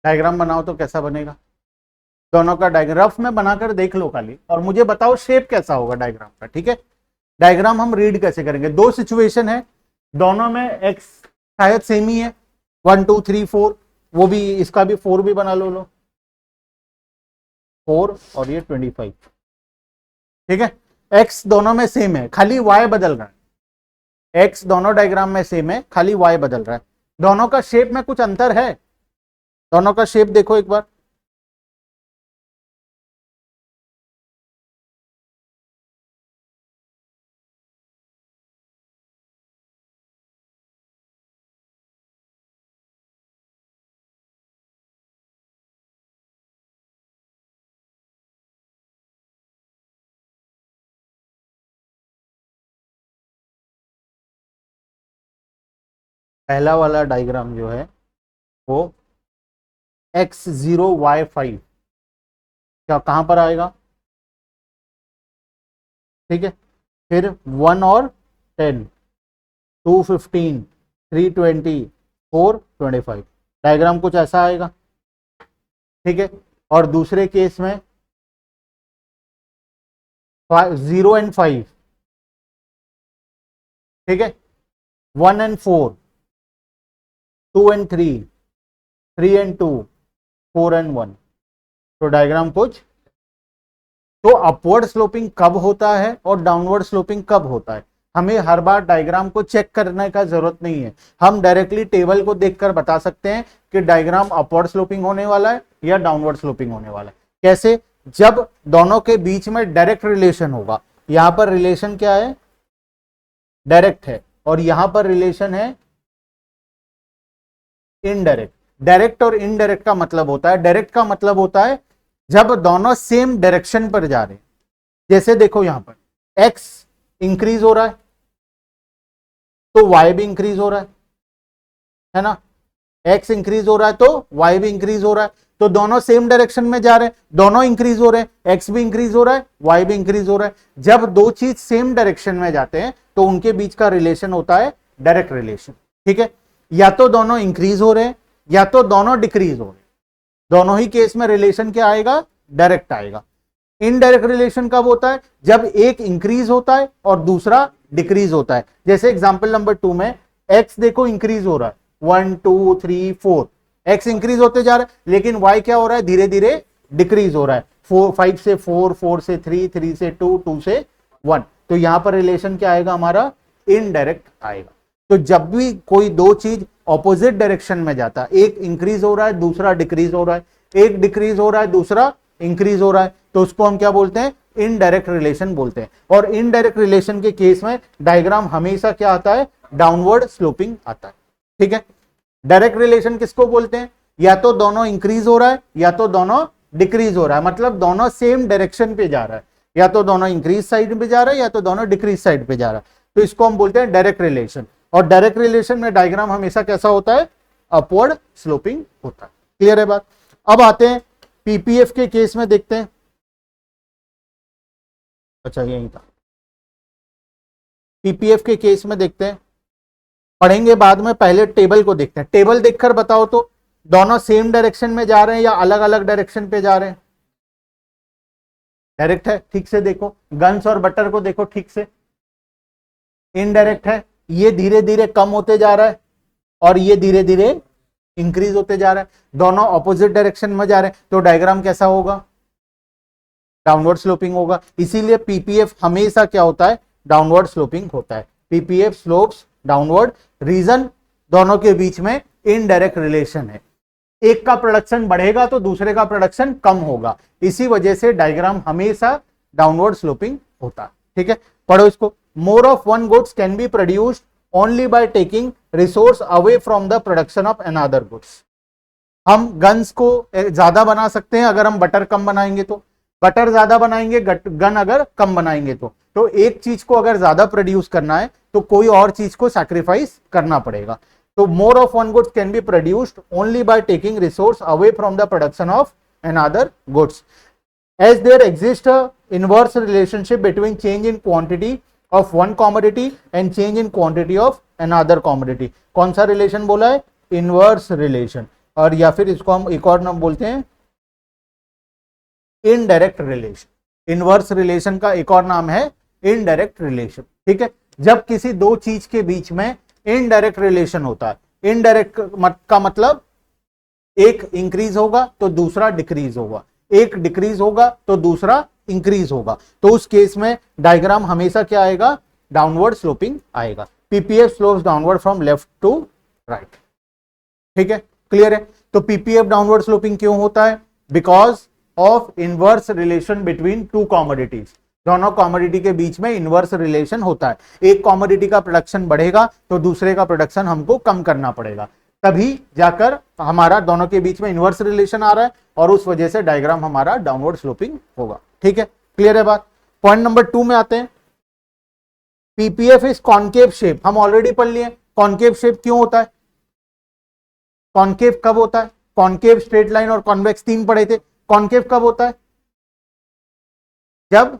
डायग्राम बनाओ तो कैसा बनेगा? दोनों का डायग्राम रफ में बनाकर देख लो खाली, और मुझे बताओ शेप कैसा होगा डायग्राम का। ठीक है, डायग्राम हम रीड कैसे करेंगे? दो सिचुएशन है, दोनों में एक्स शायद सेम ही है, 1 2 3 4, वो भी, इसका भी 4 भी बना लो 4 और ये 25। ठीक है, एक्स दोनों में सेम है, खाली वाई बदल रहा है। एक्स दोनों डायग्राम में सेम है, खाली वाई बदल रहा है। दोनों का शेप में कुछ अंतर है? दोनों का शेप देखो एक बार। पहला वाला डायग्राम जो है वो x0y5 क्या कहां पर आएगा? ठीक है, फिर 1 और 10, 2 15, 3 20, 4 25। डायग्राम कुछ ऐसा आएगा। ठीक है, और दूसरे केस में 0 एंड 5, ठीक है, 1 एंड 4, 2 एंड 3, 3 एंड 2, 4 एंड 1। तो डायग्राम कुछ, तो अपवर्ड स्लोपिंग कब होता है और डाउनवर्ड स्लोपिंग कब होता है? हमें हर बार डायग्राम को चेक करने का जरूरत नहीं है, हम डायरेक्टली टेबल को देखकर बता सकते हैं कि डायग्राम अपवर्ड स्लोपिंग होने वाला है या डाउनवर्ड स्लोपिंग होने वाला है। कैसे? जब दोनों के बीच में डायरेक्ट रिलेशन होगा। यहां पर रिलेशन क्या है? डायरेक्ट है, और यहां पर रिलेशन है इनडायरेक्ट। डायरेक्ट और इनडायरेक्ट का मतलब होता है, डायरेक्ट का मतलब होता है जब दोनों सेम डायरेक्शन पर जा रहे हैं। जैसे देखो यहां पर x इंक्रीज हो रहा है तो y भी इंक्रीज हो रहा है ना, x इंक्रीज हो रहा है तो y भी इंक्रीज हो रहा है, तो दोनों सेम डायरेक्शन में जा रहे हैं, दोनों इंक्रीज हो रहे हैं, x भी इंक्रीज हो रहा है, y भी इंक्रीज हो रहा है। जब दो चीज सेम डायरेक्शन में जाते हैं तो उनके बीच का रिलेशन होता है डायरेक्ट रिलेशन। ठीक है, या तो दोनों इंक्रीज हो रहे हैं या तो दोनों डिक्रीज हो रहे हैं, दोनों ही केस में रिलेशन क्या आएगा? डायरेक्ट आएगा। इनडायरेक्ट रिलेशन कब होता है? जब एक इंक्रीज होता है और दूसरा डिक्रीज होता है। जैसे एग्जांपल नंबर 2 में x देखो इंक्रीज हो रहा है, 1 2 3 4, x इंक्रीज होते जा रहा है, लेकिन y क्या हो रहा है? धीरे धीरे डिक्रीज हो रहा है, 5 से 4, 4 से 3, 3 से 2, 2 से 1। तो यहां पर रिलेशन क्या आएगा हमारा? इनडायरेक्ट आएगा। तो जब भी कोई दो चीज ऑपोजिट डायरेक्शन में जाता है, एक इंक्रीज हो रहा है दूसरा डिक्रीज हो रहा है, एक डिक्रीज हो रहा है दूसरा इंक्रीज हो रहा है, तो उसको हम क्या बोलते हैं? इनडायरेक्ट रिलेशन बोलते हैं। और इनडायरेक्ट रिलेशन के केस में डायग्राम हमेशा क्या आता है? डाउनवर्ड स्लोपिंग आता है। ठीक है, डायरेक्ट रिलेशन किसको बोलते हैं? या तो दोनों इंक्रीज हो रहा है या तो दोनों डिक्रीज हो रहा है, मतलब दोनों सेम डायरेक्शन पे जा रहा है, या तो दोनों इंक्रीज साइड पे जा रहा है या तो दोनों डिक्रीज साइड पे जा रहा है, तो इसको हम बोलते हैं डायरेक्ट रिलेशन। और डायरेक्ट रिलेशन में डायग्राम हमेशा कैसा होता है? अपवर्ड स्लोपिंग होता है। क्लियर है बात? अब आते हैं पीपीएफ के केस में, देखते हैं। अच्छा यही था, पीपीएफ के केस में देखते हैं, पढ़ेंगे बाद में, पहले टेबल को देखते हैं। टेबल देखकर बताओ तो दोनों सेम डायरेक्शन में जा रहे हैं या अलग अलग डायरेक्शन पे जा रहे हैं? डायरेक्ट है, ठीक से देखो। गन्स और बटर को देखो ठीक से, इनडायरेक्ट है। ये धीरे धीरे कम होते जा रहा है और ये धीरे धीरे इंक्रीज होते जा रहा है, दोनों ऑपोजिट डायरेक्शन में जा रहे हैं, तो डायग्राम कैसा होगा? डाउनवर्ड स्लोपिंग होगा। इसीलिए पीपीएफ हमेशा क्या होता है? डाउनवर्ड स्लोपिंग होता है। PPF slopes downward. रीजन, दोनों के बीच में इनडायरेक्ट रिलेशन है, एक का प्रोडक्शन बढ़ेगा तो दूसरे का प्रोडक्शन कम होगा, इसी वजह से डायग्राम हमेशा डाउनवर्ड स्लोपिंग होता है। ठीक है, पढ़ो इसको। More of one goods can be produced only by taking resource away from the production of another goods. हम गन्स को ज्यादा बना सकते हैं अगर हम बटर कम बनाएंगे तो, बटर ज्यादा बनाएंगे गन अगर कम बनाएंगे तो एक चीज को अगर ज्यादा प्रोड्यूस करना है तो कोई और चीज को सैक्रिफाइस करना पड़ेगा। तो more of one goods can be produced only by taking resource away from the production of another goods, as there exists a inverse relationship between change in quantity of one commodity and change in quantity of another commodity। कौन सा relation बोला है? Inverse relation. और या फिर इसको हम एक और नाम बोलते हैं इनडायरेक्ट रिलेशन। इनवर्स रिलेशन का एक और नाम है इनडायरेक्ट रिलेशन। ठीक है, जब किसी दो चीज के बीच में इनडायरेक्ट रिलेशन होता है, इनडायरेक्ट का मतलब एक इंक्रीज होगा तो दूसरा डिक्रीज होगा, एक डिक्रीज होगा तो दूसरा इंक्रीज होगा, तो उस केस में डायग्राम हमेशा क्या आएगा? डाउनवर्ड स्लोपिंग आएगा। PPF slopes downward from left to right. ठीक है, क्लियर है? तो पीपीएफ डाउनवर्ड स्लोपिंग क्यों होता है? Because of inverse relation between two commodities. दोनों कॉमोडिटी के बीच में इनवर्स रिलेशन होता है, एक कॉमोडिटी का प्रोडक्शन बढ़ेगा तो दूसरे का प्रोडक्शन हमको कम करना पड़ेगा, तभी जाकर हमारा दोनों के बीच में इनवर्स रिलेशन आ रहा है और उस वजह से डायग्राम हमारा डाउनवर्ड स्लोपिंग होगा। ठीक है, क्लियर है बात? पॉइंट नंबर 2 में आते हैं। PPF is concave shape. हम ऑलरेडी पढ़ लिए कॉनकेव शेप क्यों होता है, कॉनकेव कब होता है? कॉनकेव, स्ट्रेट लाइन और कॉन्वेक्स 3 पढ़े थे। कॉनकेव कब होता है? जब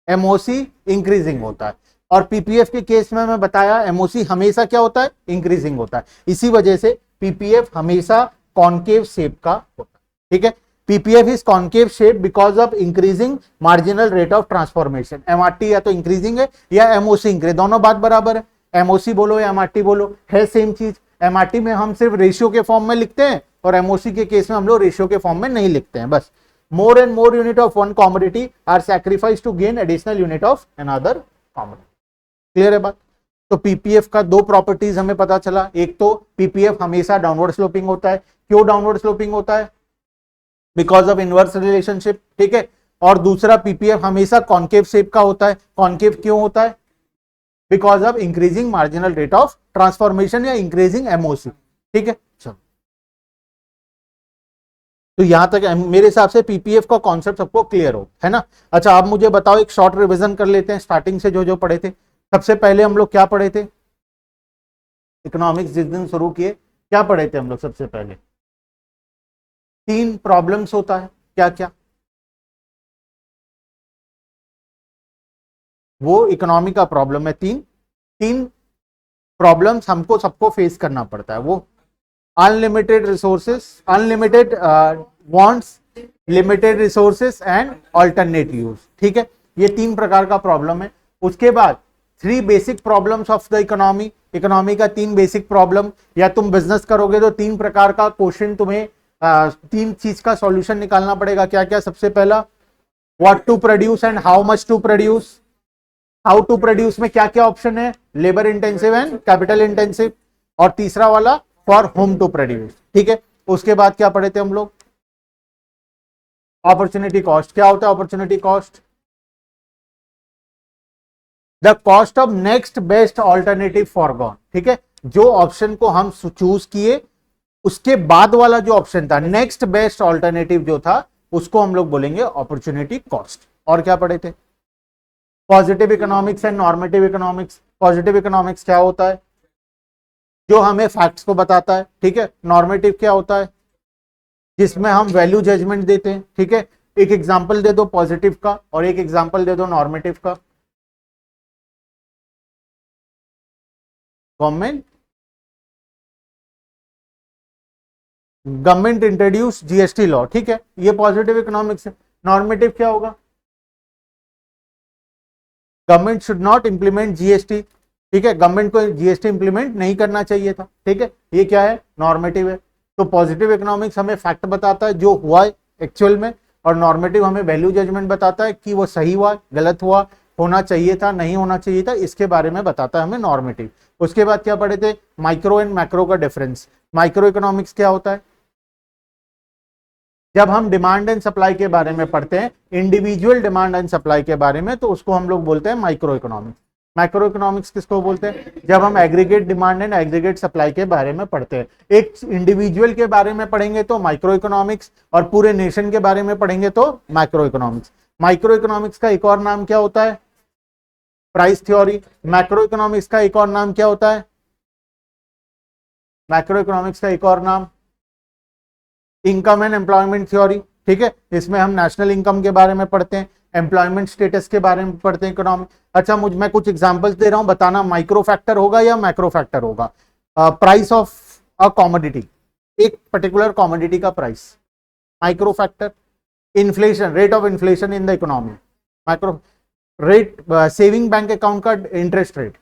एमओसी इंक्रीजिंग होता है, और पीपीएफ के केस में मैं बताया एमओसी हमेशा क्या होता है? इंक्रीजिंग होता है, इसी वजह से पीपीएफ हमेशा कॉनकेव शेप का होता है। ठीक है, PPF is concave shape because of increasing marginal rate of transformation. MRT या तो इंक्रीजिंग है या एमओसी इंक्रीज, दोनों बात बराबर है, एमओसी बोलो या एमआरटी बोलो है सेम चीज। एमआरटी में हम सिर्फ रेशियो के फॉर्म में लिखते हैं और एमओसी के केस में हम लोग रेशियो के फॉर्म में नहीं लिखते हैं। बस more and more unit of one commodity are sacrificed to gain additional unit of another commodity। Clear है बात? तो पीपीएफ का दो प्रॉपर्टीज हमें पता चला, एक तो पीपीएफ हमेशा डाउनवर्ड स्लोपिंग होता है। क्यों डाउनवर्ड स्लोपिंग होता है? बिकॉज ऑफ इनवर्स रिलेशनशिप, ठीक है। और दूसरा पीपीएफ हमेशा कॉन्केव शेप का होता है। कॉन्केव क्यों होता है? Because of increasing marginal rate of transformation या इंक्रीजिंग एमओसी, ठीक है। चलो, तो यहां तक मेरे हिसाब से पीपीएफ का कॉन्सेप्ट सबको क्लियर हो, है ना। अच्छा, आप मुझे बताओ, एक शॉर्ट रिवीजन कर लेते हैं स्टार्टिंग से जो जो पढ़े थे। सबसे पहले हम लोग क्या पढ़े थे? इकोनॉमिक्स जिस दिन शुरू किए क्या पढ़े थे हम लोग? सबसे पहले 3 प्रॉब्लम्स होता है, क्या क्या? वो इकोनॉमी का प्रॉब्लम है। तीन प्रॉब्लम्स हमको सबको फेस करना पड़ता है। वो unlimited resources, unlimited wants, limited resources and alternate use, ठीक है। ये 3 प्रकार का प्रॉब्लम है। उसके बाद 3 basic problems of the economy. Economy का 3 बेसिक प्रॉब्लम, या तुम बिजनेस करोगे तो 3 प्रकार का क्वेश्चन तुम्हें 3 चीज का सॉल्यूशन निकालना पड़ेगा। क्या क्या? सबसे पहला, what to produce and how much to produce. How to produce में क्या क्या ऑप्शन है? Labour intensive and capital intensive. और तीसरा वाला, फॉर होम टू प्रोड्यूस, ठीक है। उसके बाद क्या पढ़े थे हम लोग? Opportunity cost. क्या होता है opportunity cost? The cost of next best alternative foregone, ठीक है। जो ऑप्शन को हम चूज किए उसके बाद वाला जो ऑप्शन था, नेक्स्ट बेस्ट ऑल्टरनेटिव जो था, उसको हम लोग बोलेंगे अपॉर्चुनिटी कॉस्ट। और क्या पढ़े थे? Positive economics and normative economics. Positive economics क्या होता है? जो हमें फैक्ट्स को बताता है, ठीक है। नॉर्मेटिव क्या होता है? जिसमें हम वैल्यू जजमेंट देते हैं, ठीक है। एक एग्जांपल दे दो पॉजिटिव का और एक एग्जांपल दे दो नॉर्मेटिव का। गवर्नमेंट इंट्रोड्यूस जीएसटी लॉ, ठीक है। ये पॉजिटिव इकोनॉमिक्स है। नॉर्मेटिव क्या होगा? Government should not implement GST, ठीक है। गवर्नमेंट को जीएसटी इंप्लीमेंट नहीं करना चाहिए था, ठीक है। ये क्या है? नॉर्मेटिव है। तो पॉजिटिव इकोनॉमिक्स हमें फैक्ट बताता है जो हुआ एक्चुअल में, और नॉर्मेटिव हमें वैल्यू जजमेंट बताता है कि वो सही हुआ, गलत हुआ, होना चाहिए था, नहीं होना चाहिए था, इसके बारे में बताता है हमें नॉर्मेटिव। उसके बाद क्या पढ़े थे? माइक्रो एंड मैक्रो का डिफरेंस। माइक्रो इकोनॉमिक्स क्या होता है? जब हम डिमांड एंड सप्लाई के बारे में पढ़ते हैं, इंडिविजुअल डिमांड एंड सप्लाई के बारे में, तो उसको हम लोग बोलते हैं माइक्रो इकोनॉमिक्स। मैक्रो इकोनॉमिक्स किसको बोलते हैं? जब हम aggregate demand and aggregate supply के बारे में पढ़ते हैं। एक इंडिविजुअल के बारे में पढ़ेंगे तो माइक्रो इकोनॉमिक्स, और पूरे नेशन के बारे में पढ़ेंगे तो मैक्रो इकोनॉमिक्स। माइक्रो इकोनॉमिक्स का एक और नाम क्या होता है? Price theory. मैक्रो इकोनॉमिक्स का एक और नाम क्या होता है? मैक्रो इकोनॉमिक्स का एक और नाम इनकम एंड एम्प्लॉयमेंट थ्योरी, ठीक है। इसमें हम नेशनल इनकम के बारे में पढ़ते हैं, एम्प्लॉयमेंट स्टेटस के बारे में पढ़ते हैं, इकोनॉमिक। अच्छा, मैं कुछ एग्जांपल्स दे रहा हूं, बताना माइक्रो फैक्टर होगा या मैक्रो फैक्टर होगा। प्राइस ऑफ अ कॉमोडिटी, एक पर्टिकुलर कॉमोडिटी का price, micro factor. Inflation, rate of inflation in the economy, micro. Rate, saving bank account का interest rate,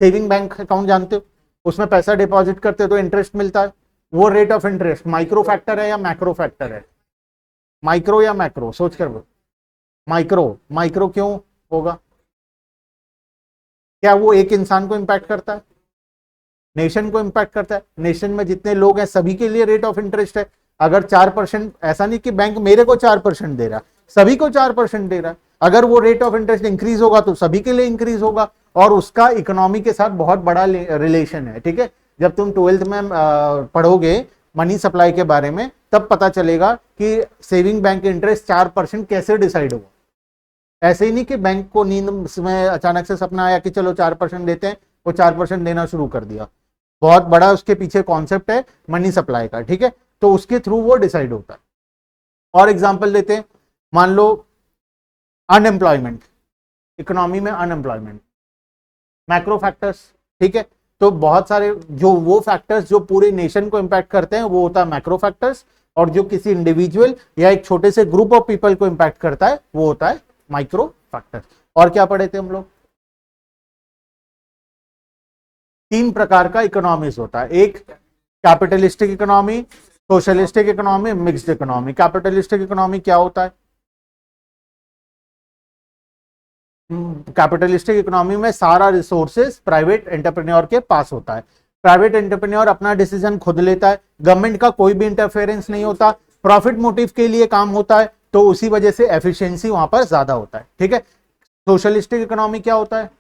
saving bank account जानते हो, उसमें पैसा डिपॉजिट करते हो तो इंटरेस्ट मिलता है, वो rate of interest micro factor है या मैक्रो फैक्टर है? माइक्रो या मैक्रो? सोच कर बोलो। माइक्रो। माइक्रो क्यों होगा? क्या वो एक इंसान को इंपैक्ट करता है? नेशन को इंपैक्ट करता है। नेशन में जितने लोग हैं सभी के लिए रेट ऑफ इंटरेस्ट है। अगर 4%, ऐसा नहीं कि बैंक मेरे को 4% दे रहा, सभी को 4% दे रहा है। अगर वो रेट ऑफ इंटरेस्ट इंक्रीज होगा तो सभी के लिए इंक्रीज होगा, और उसका इकोनॉमी के साथ बहुत बड़ा रिलेशन है, ठीक है। जब तुम 12th में पढ़ोगे मनी सप्लाई के बारे में, तब पता चलेगा कि सेविंग बैंक इंटरेस्ट 4% कैसे डिसाइड हुआ। ऐसे ही नहीं कि बैंक को नींद में अचानक से सपना आया कि चलो 4% देते हैं, वो 4% देना शुरू कर दिया। बहुत बड़ा उसके पीछे कॉन्सेप्ट है मनी सप्लाई का, ठीक है। तो उसके थ्रू वो डिसाइड होता है। और एग्जांपल देते हैं, मान लो अनएम्प्लॉयमेंट, इकोनॉमी में अनएम्प्लॉयमेंट, मैक्रो फैक्टर्स, ठीक है। तो बहुत सारे जो वो फैक्टर्स जो पूरे नेशन को इंपैक्ट करते हैं वो होता है मैक्रो फैक्टर्स, और जो किसी इंडिविजुअल या एक छोटे से ग्रुप ऑफ पीपल को इंपैक्ट करता है वो होता है माइक्रो फैक्टर्स। और क्या पढ़े थे हम लोग? 3 प्रकार का इकोनॉमीज होता है, एक capitalistic economy, socialistic economy, mixed economy. Capitalistic economy क्या होता है? कैपिटलिस्टिक इकोनॉमी में सारा रिसोर्सेज प्राइवेट एंटरप्रेन्योर के पास होता है। प्राइवेट एंटरप्रेन्योर अपना डिसीजन खुद लेता है, गवर्नमेंट का कोई भी इंटरफेरेंस नहीं होता, प्रॉफिट मोटिव के लिए काम होता है, तो उसी वजह से एफिशिएंसी वहां पर ज्यादा होता है। ठीक है। सोशलिस्टिक इकोनॉमी क्या होता है?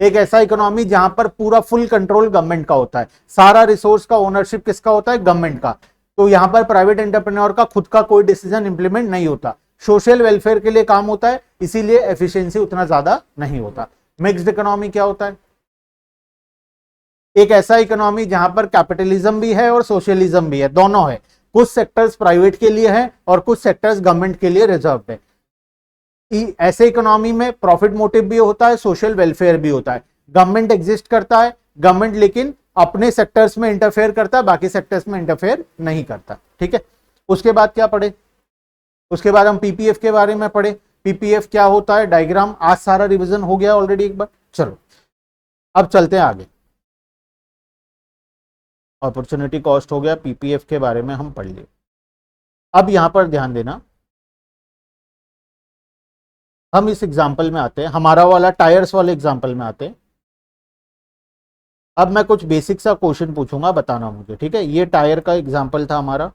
एक ऐसा इकोनॉमी जहां पर पूरा फुल कंट्रोल गवर्नमेंट का होता है, सारा रिसोर्स का ओनरशिप किसका होता है? गवर्नमेंट का। तो यहां पर प्राइवेट एंटरप्रेन्योर का खुद का कोई डिसीजन इंप्लीमेंट नहीं होता, सोशल वेलफेयर के लिए काम होता है, इसीलिए एफिशिएंसी उतना ज्यादा नहीं होता। मिक्स्ड इकोनॉमी क्या होता है? एक ऐसा इकोनॉमी जहां पर कैपिटलिज्म भी है और सोशलिज्म भी है, दोनों है। कुछ सेक्टर्स प्राइवेट के लिए है और कुछ सेक्टर्स गवर्नमेंट के लिए रिजर्व है। ऐसे इकोनॉमी में प्रॉफिट मोटिव भी होता है, सोशल वेलफेयर भी होता है। गवर्नमेंट एग्जिस्ट करता है, गवर्नमेंट लेकिन अपने सेक्टर्स में इंटरफेयर करता है, बाकी सेक्टर्स में इंटरफेयर नहीं करता। ठीक है। उसके बाद क्या पढ़े? उसके बाद हम पीपीएफ के बारे में पढ़े। पीपीएफ क्या होता है? डायग्राम। आज सारा रिवीजन हो गया ऑलरेडी एक बार। चलो अब चलते हैं आगे। अपॉर्चुनिटी कॉस्ट हो गया, पीपीएफ के बारे में हम पढ़ लिए। अब यहां पर ध्यान देना, हम इस एग्जाम्पल में आते हैं, हमारा वाला टायर्स वाले एग्जाम्पल में आते हैं। अब मैं कुछ बेसिक सा क्वेश्चन पूछूंगा, बताना मुझे। ठीक है। ये टायर का एग्जाम्पल था हमारा,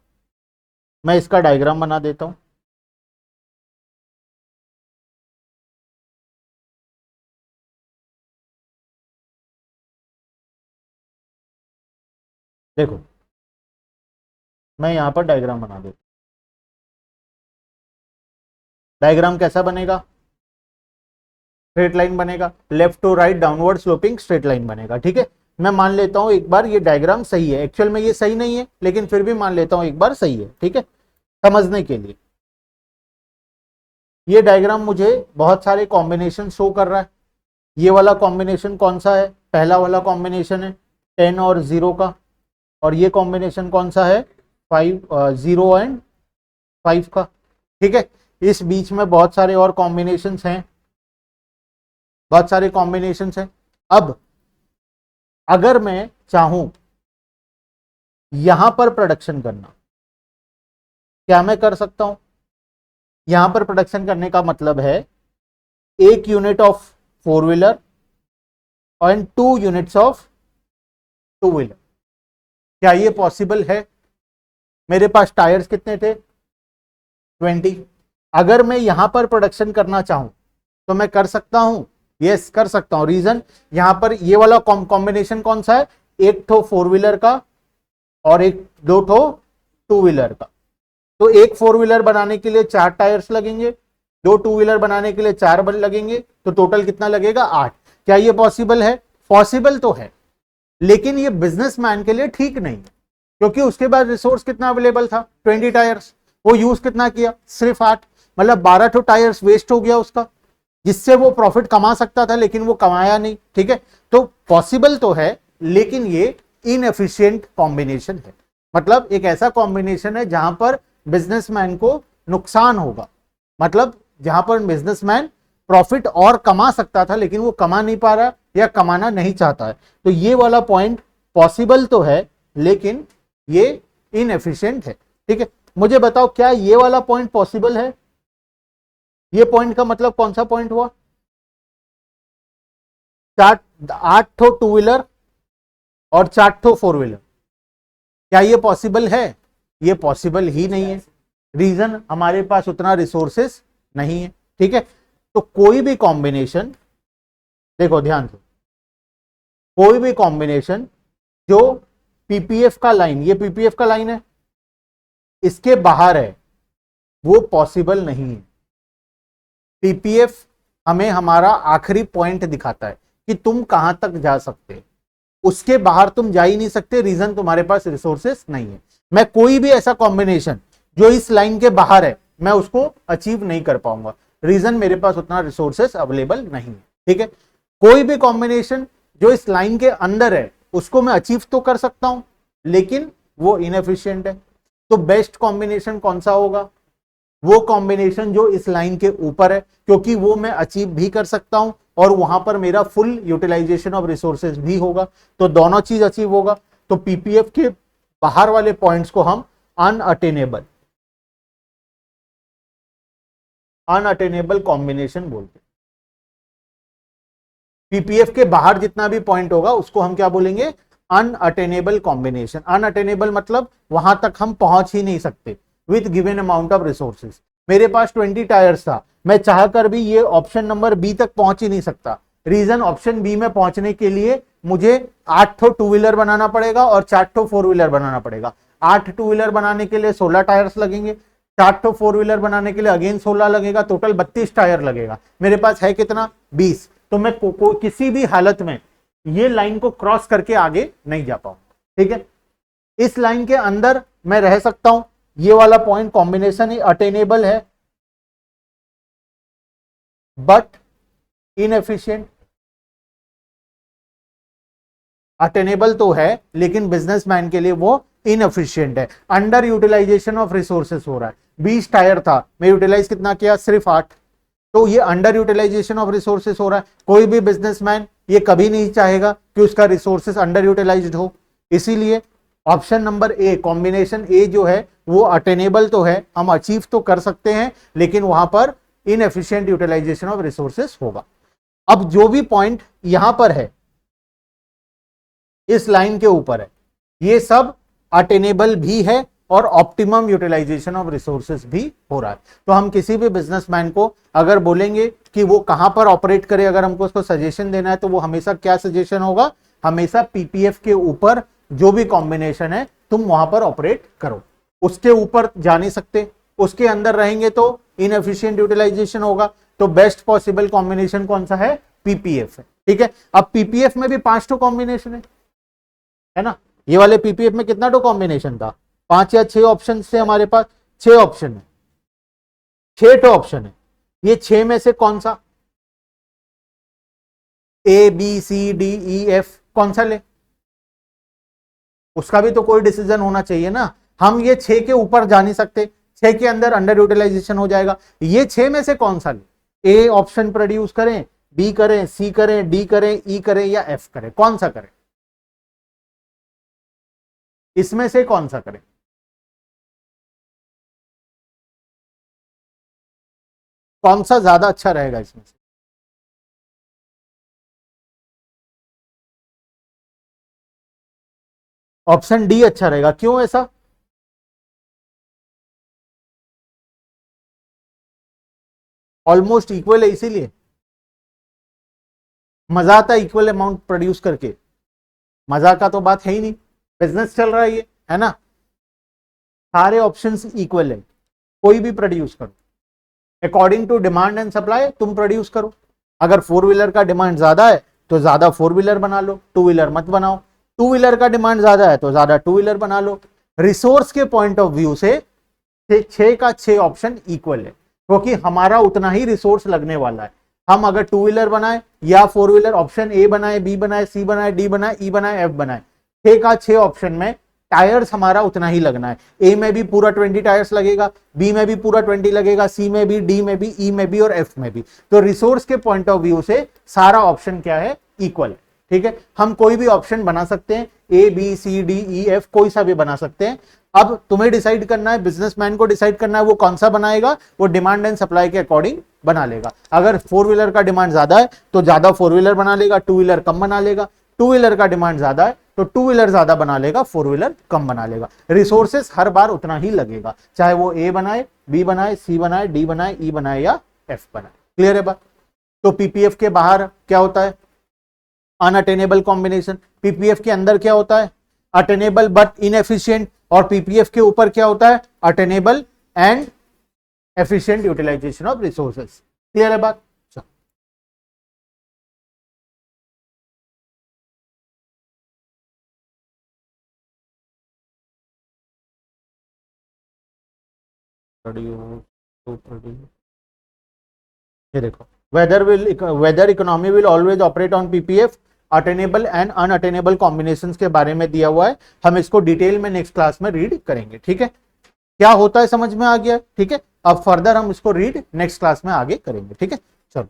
मैं इसका डायग्राम बना देता हूं। देखो मैं यहां पर डायग्राम बना देता हूं। डायग्राम कैसा बनेगा? स्ट्रेट लाइन बनेगा, left to right downward sloping straight line बनेगा। ठीक है। मैं मान लेता हूं एक बार ये डायग्राम सही है, एक्चुअल में ये सही नहीं है लेकिन फिर भी मान लेता हूं एक बार सही है। ठीक है, समझने के लिए। ये डायग्राम मुझे बहुत सारे कॉम्बिनेशन शो कर रहा है। ये वाला कॉम्बिनेशन कौन सा है? पहला वाला कॉम्बिनेशन है 10 और 0 का, और ये कॉम्बिनेशन कौन सा है? 0 एंड 5 का। ठीक है। इस बीच में बहुत सारे और कॉम्बिनेशंस हैं, बहुत सारे कॉम्बिनेशंस हैं। अब अगर मैं चाहूं यहां पर प्रोडक्शन करना, क्या मैं कर सकता हूं? यहां पर प्रोडक्शन करने का मतलब है एक unit of 4 wheeler and 2 units of 2 wheeler. क्या ये पॉसिबल है? मेरे पास टायर्स कितने थे? 20। अगर मैं यहां पर प्रोडक्शन करना चाहूं तो मैं कर सकता हूं? यस, कर सकता हूं। रीजन, यहां पर ये वाला कॉम्बिनेशन कौन सा है? एक ठो 4 व्हीलर का और एक 2 ठो 2 व्हीलर का। तो एक 4 व्हीलर बनाने के लिए 4 टायर्स लगेंगे, 2 2 व्हीलर बनाने के लिए 4 बल लगेंगे, तो टोटल कितना लगेगा? 8। क्या ये पॉसिबल है? पॉसिबल तो है, लेकिन ये बिजनेसमैन के लिए ठीक नहीं, क्योंकि उसके बाद रिसोर्स कितना अवेलेबल था? 20 टायर्स। वो यूज कितना किया? सिर्फ 8। मतलब 12 ठो टायर्स वेस्ट हो गया उसका, जिससे वो प्रॉफिट कमा सकता था लेकिन वो कमाया नहीं। ठीक है। तो पॉसिबल तो है, लेकिन ये इनएफिशिएंट कॉम्बिनेशन है। मतलब एक ऐसा कॉम्बिनेशन है जहां पर बिजनेसमैन को नुकसान होगा, मतलब जहां पर बिजनेसमैन प्रॉफिट और कमा सकता था लेकिन वो कमा नहीं पा रहा या कमाना नहीं चाहता है। तो ये वाला पॉइंट पॉसिबल तो है लेकिन ये इनएफिशिएंट है। ठीक है। मुझे बताओ, क्या ये वाला पॉइंट पॉसिबल है? ये पॉइंट का मतलब कौन सा पॉइंट हुआ? 8 ठो 2 व्हीलर और 4 ठो 4 व्हीलर। क्या ये पॉसिबल है? ये पॉसिबल ही नहीं है। रीजन, हमारे पास उतना रिसोर्सेस नहीं है। ठीक है। तो कोई भी कॉम्बिनेशन, देखो ध्यान से, कोई भी कॉम्बिनेशन जो पीपीएफ का लाइन, ये पीपीएफ का लाइन है, इसके बाहर है, वो पॉसिबल नहीं है। पीपीएफ हमें हमारा आखिरी पॉइंट दिखाता है कि तुम कहां तक जा सकते, उसके बाहर तुम जा ही नहीं सकते। रीजन, तुम्हारे पास रिसोर्सेस नहीं है। मैं कोई भी ऐसा कॉम्बिनेशन जो इस लाइन के बाहर है, मैं उसको अचीव नहीं कर पाऊंगा। रीजन, मेरे पास उतना रिसोर्सेस अवेलेबल नहीं है। ठीक है। कोई भी कॉम्बिनेशन जो इस लाइन के अंदर है, उसको मैं अचीव तो कर सकता हूं लेकिन वो इनएफिशिएंट है। तो बेस्ट कॉम्बिनेशन कौन सा होगा? वो कॉम्बिनेशन जो इस लाइन के ऊपर है, क्योंकि वो मैं अचीव भी कर सकता हूं और वहां पर मेरा फुल यूटिलाइजेशन ऑफ रिसोर्सेज भी होगा। तो दोनों चीज अचीव होगा। तो पीपीएफ के बाहर वाले पॉइंट्स को हम अनअटेनेबल कॉम्बिनेशन बोलते हैं। पीपीएफ के बाहर जितना भी पॉइंट होगा उसको हम क्या बोलेंगे, अनअटेनेबल कॉम्बिनेशन। अनअटेनेबल मतलब वहां तक हम पहुंच ही नहीं सकते with given amount of resources. मेरे पास 20 टायर्स था, मैं चाहकर भी ये ऑप्शन नंबर बी तक पहुंच ही नहीं सकता। रीजन, ऑप्शन बी में पहुंचने के लिए मुझे 8 ठो टू व्हीलर बनाना पड़ेगा और 4 ठो फोर व्हीलर बनाना पड़ेगा। 8 टू व्हीलर बनाने के लिए 16 टायर्स लगेंगे, 4 ठो फोर व्हीलर बनाने के लिए अगेन 16 लगेगा, टोटल 32 टायर लगेगा। मेरे पास है कितना, 20। तो मैं किसी भी हालत में ये लाइन को क्रॉस करके आगे नहीं जा पाऊंगा, ठीक है। इस लाइन के अंदर मैं रह सकता हूं, ये वाला पॉइंट कॉम्बिनेशन ही अटेनेबल है बट इनएफिशिएंट। अटेनेबल तो है लेकिन बिजनेसमैन के लिए वो इनएफिशिएंट है। अंडर यूटिलाइजेशन ऑफ रिसोर्सेस हो रहा है। 20 टायर था, मैं यूटिलाइज कितना किया, सिर्फ 8। तो ये अंडर यूटिलाइजेशन ऑफ रिसोर्सेस हो रहा है। कोई भी बिजनेसमैन ये कभी नहीं चाहेगा कि उसका रिसोर्सेस अंडर यूटिलाइज्ड हो। इसीलिए ऑप्शन नंबर ए, कॉम्बिनेशन ए जो है वो अटेनेबल तो है, हम अचीव तो कर सकते हैं, लेकिन वहां पर इनएफिशिएंट यूटिलाइजेशन ऑफ रिसोर्सेस होगा। अब जो भी पॉइंट यहां पर है, इस लाइन के ऊपर है, ये सब अटेनेबल भी है और ऑप्टिमम यूटिलाइजेशन ऑफ रिसोर्सेज भी हो रहा है। तो हम किसी भी बिजनेसमैन को अगर बोलेंगे कि वो कहां पर ऑपरेट करे, अगर हमको उसको सजेशन देना है, तो वो हमेशा क्या सजेशन होगा, हमेशा पीपीएफ के ऊपर जो भी कॉम्बिनेशन है तुम वहां पर ऑपरेट करो। उसके ऊपर जा नहीं सकते, उसके अंदर रहेंगे तो इनएफिशिएंट यूटिलाइजेशन होगा। तो बेस्ट पॉसिबल कॉम्बिनेशन कौन सा है, पीपीएफ है, ठीक है। अब पीपीएफ में भी 5 ठो कॉम्बिनेशन है ना। ये वाले पीपीएफ में कितना ठो कॉम्बिनेशन था, 5 या 6 ऑप्शन से हमारे पास 6 ऑप्शन है, 6 ठो ऑप्शन है। ये 6 में से कौन सा, A B C D E F, कौन सा ले, उसका भी तो कोई डिसीजन होना चाहिए ना। हम ये 6 के ऊपर जा नहीं सकते, 6 के अंदर अंडर यूटिलाइजेशन हो जाएगा। ये 6 में से कौन सा ले, ए ऑप्शन प्रोड्यूस करें, बी करें, सी करें, डी करें, ई करें या एफ करें, कौन सा करें, इसमें से कौन सा करें। कौन सा ज्यादा अच्छा रहेगा इसमें से, ऑप्शन डी अच्छा रहेगा। क्यों ऐसा, ऑलमोस्ट इक्वल है इसीलिए मजा आता है इक्वल अमाउंट प्रोड्यूस करके। मजा का तो बात है ही नहीं, बिजनेस चल रहा है ये, है ना। सारे ऑप्शंस इक्वल है, कोई भी प्रोड्यूस करो according to demand and supply, तुम प्रोड्यूस करो। अगर 4 व्हीलर का डिमांड ज्यादा है तो ज्यादा 4 व्हीलर बना लो, 2 व्हीलर मत बनाओ। 2 व्हीलर का डिमांड ज्यादा है तो ज्यादा 2 व्हीलर बना लो। रिसोर्स के पॉइंट ऑफ व्यू से 6 का 6 ऑप्शन इक्वल है, क्योंकि हमारा उतना ही रिसोर्स लगने वाला है। हम अगर 2 व्हीलर बनाए या 4 व्हीलर, ऑप्शन ए बनाए, बी बनाए, सी बनाए, डी बनाए, ई बनाए, एफ बनाए, 6 का 6 ऑप्शन में टायर्स हमारा उतना ही लगना है। ए में भी पूरा 20 टायर्स लगेगा, बी में भी पूरा 20 लगेगा, सी में भी, डी में भी, ई में भी और एफ में भी। तो रिसोर्स के पॉइंट ऑफ व्यू से सारा ऑप्शन क्या है, इक्वल है, ठीक है। हम कोई भी ऑप्शन बना सकते हैं, A B C D E F, कोई सा भी बना सकते हैं। अब तुम्हें डिसाइड करना है, बिजनेसमैन को डिसाइड करना है वो कौन सा बनाएगा। वो डिमांड एंड सप्लाई के अकॉर्डिंग बना लेगा। अगर 4 व्हीलर का डिमांड ज्यादा है तो ज्यादा 4 व्हीलर बना लेगा, 2 व्हीलर कम बना लेगा। 2 व्हीलर का डिमांड ज्यादा है तो 2 व्हीलर ज्यादा बना लेगा, 4 व्हीलर कम बना लेगा। रिसोर्सेस हर बार उतना ही लगेगा, चाहे वो ए बनाए, बी बनाए, सी बनाए, डी बनाए, ई बनाए या एफ बनाए। क्लियर है बात। तो पीपीएफ के बाहर क्या होता है, अनअटेनेबल कॉम्बिनेशन। पीपीएफ के अंदर क्या होता है, अटेनेबल बट इनएफिशिएंट। और पीपीएफ के ऊपर क्या होता है, attainable and efficient utilisation of resources. Clear है बात। ये देखो, whether economy will always operate on PPF, attainable and unattainable combinations के बारे में दिया हुआ है। हम इसको डिटेल में नेक्स्ट क्लास में रीड करेंगे, ठीक है। क्या होता है समझ में आ गया, ठीक है। अब फर्दर हम इसको रीड नेक्स्ट क्लास में आगे करेंगे, ठीक है। चलो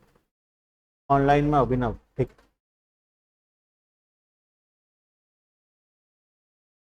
ऑनलाइन में अभिनव, ठीक है।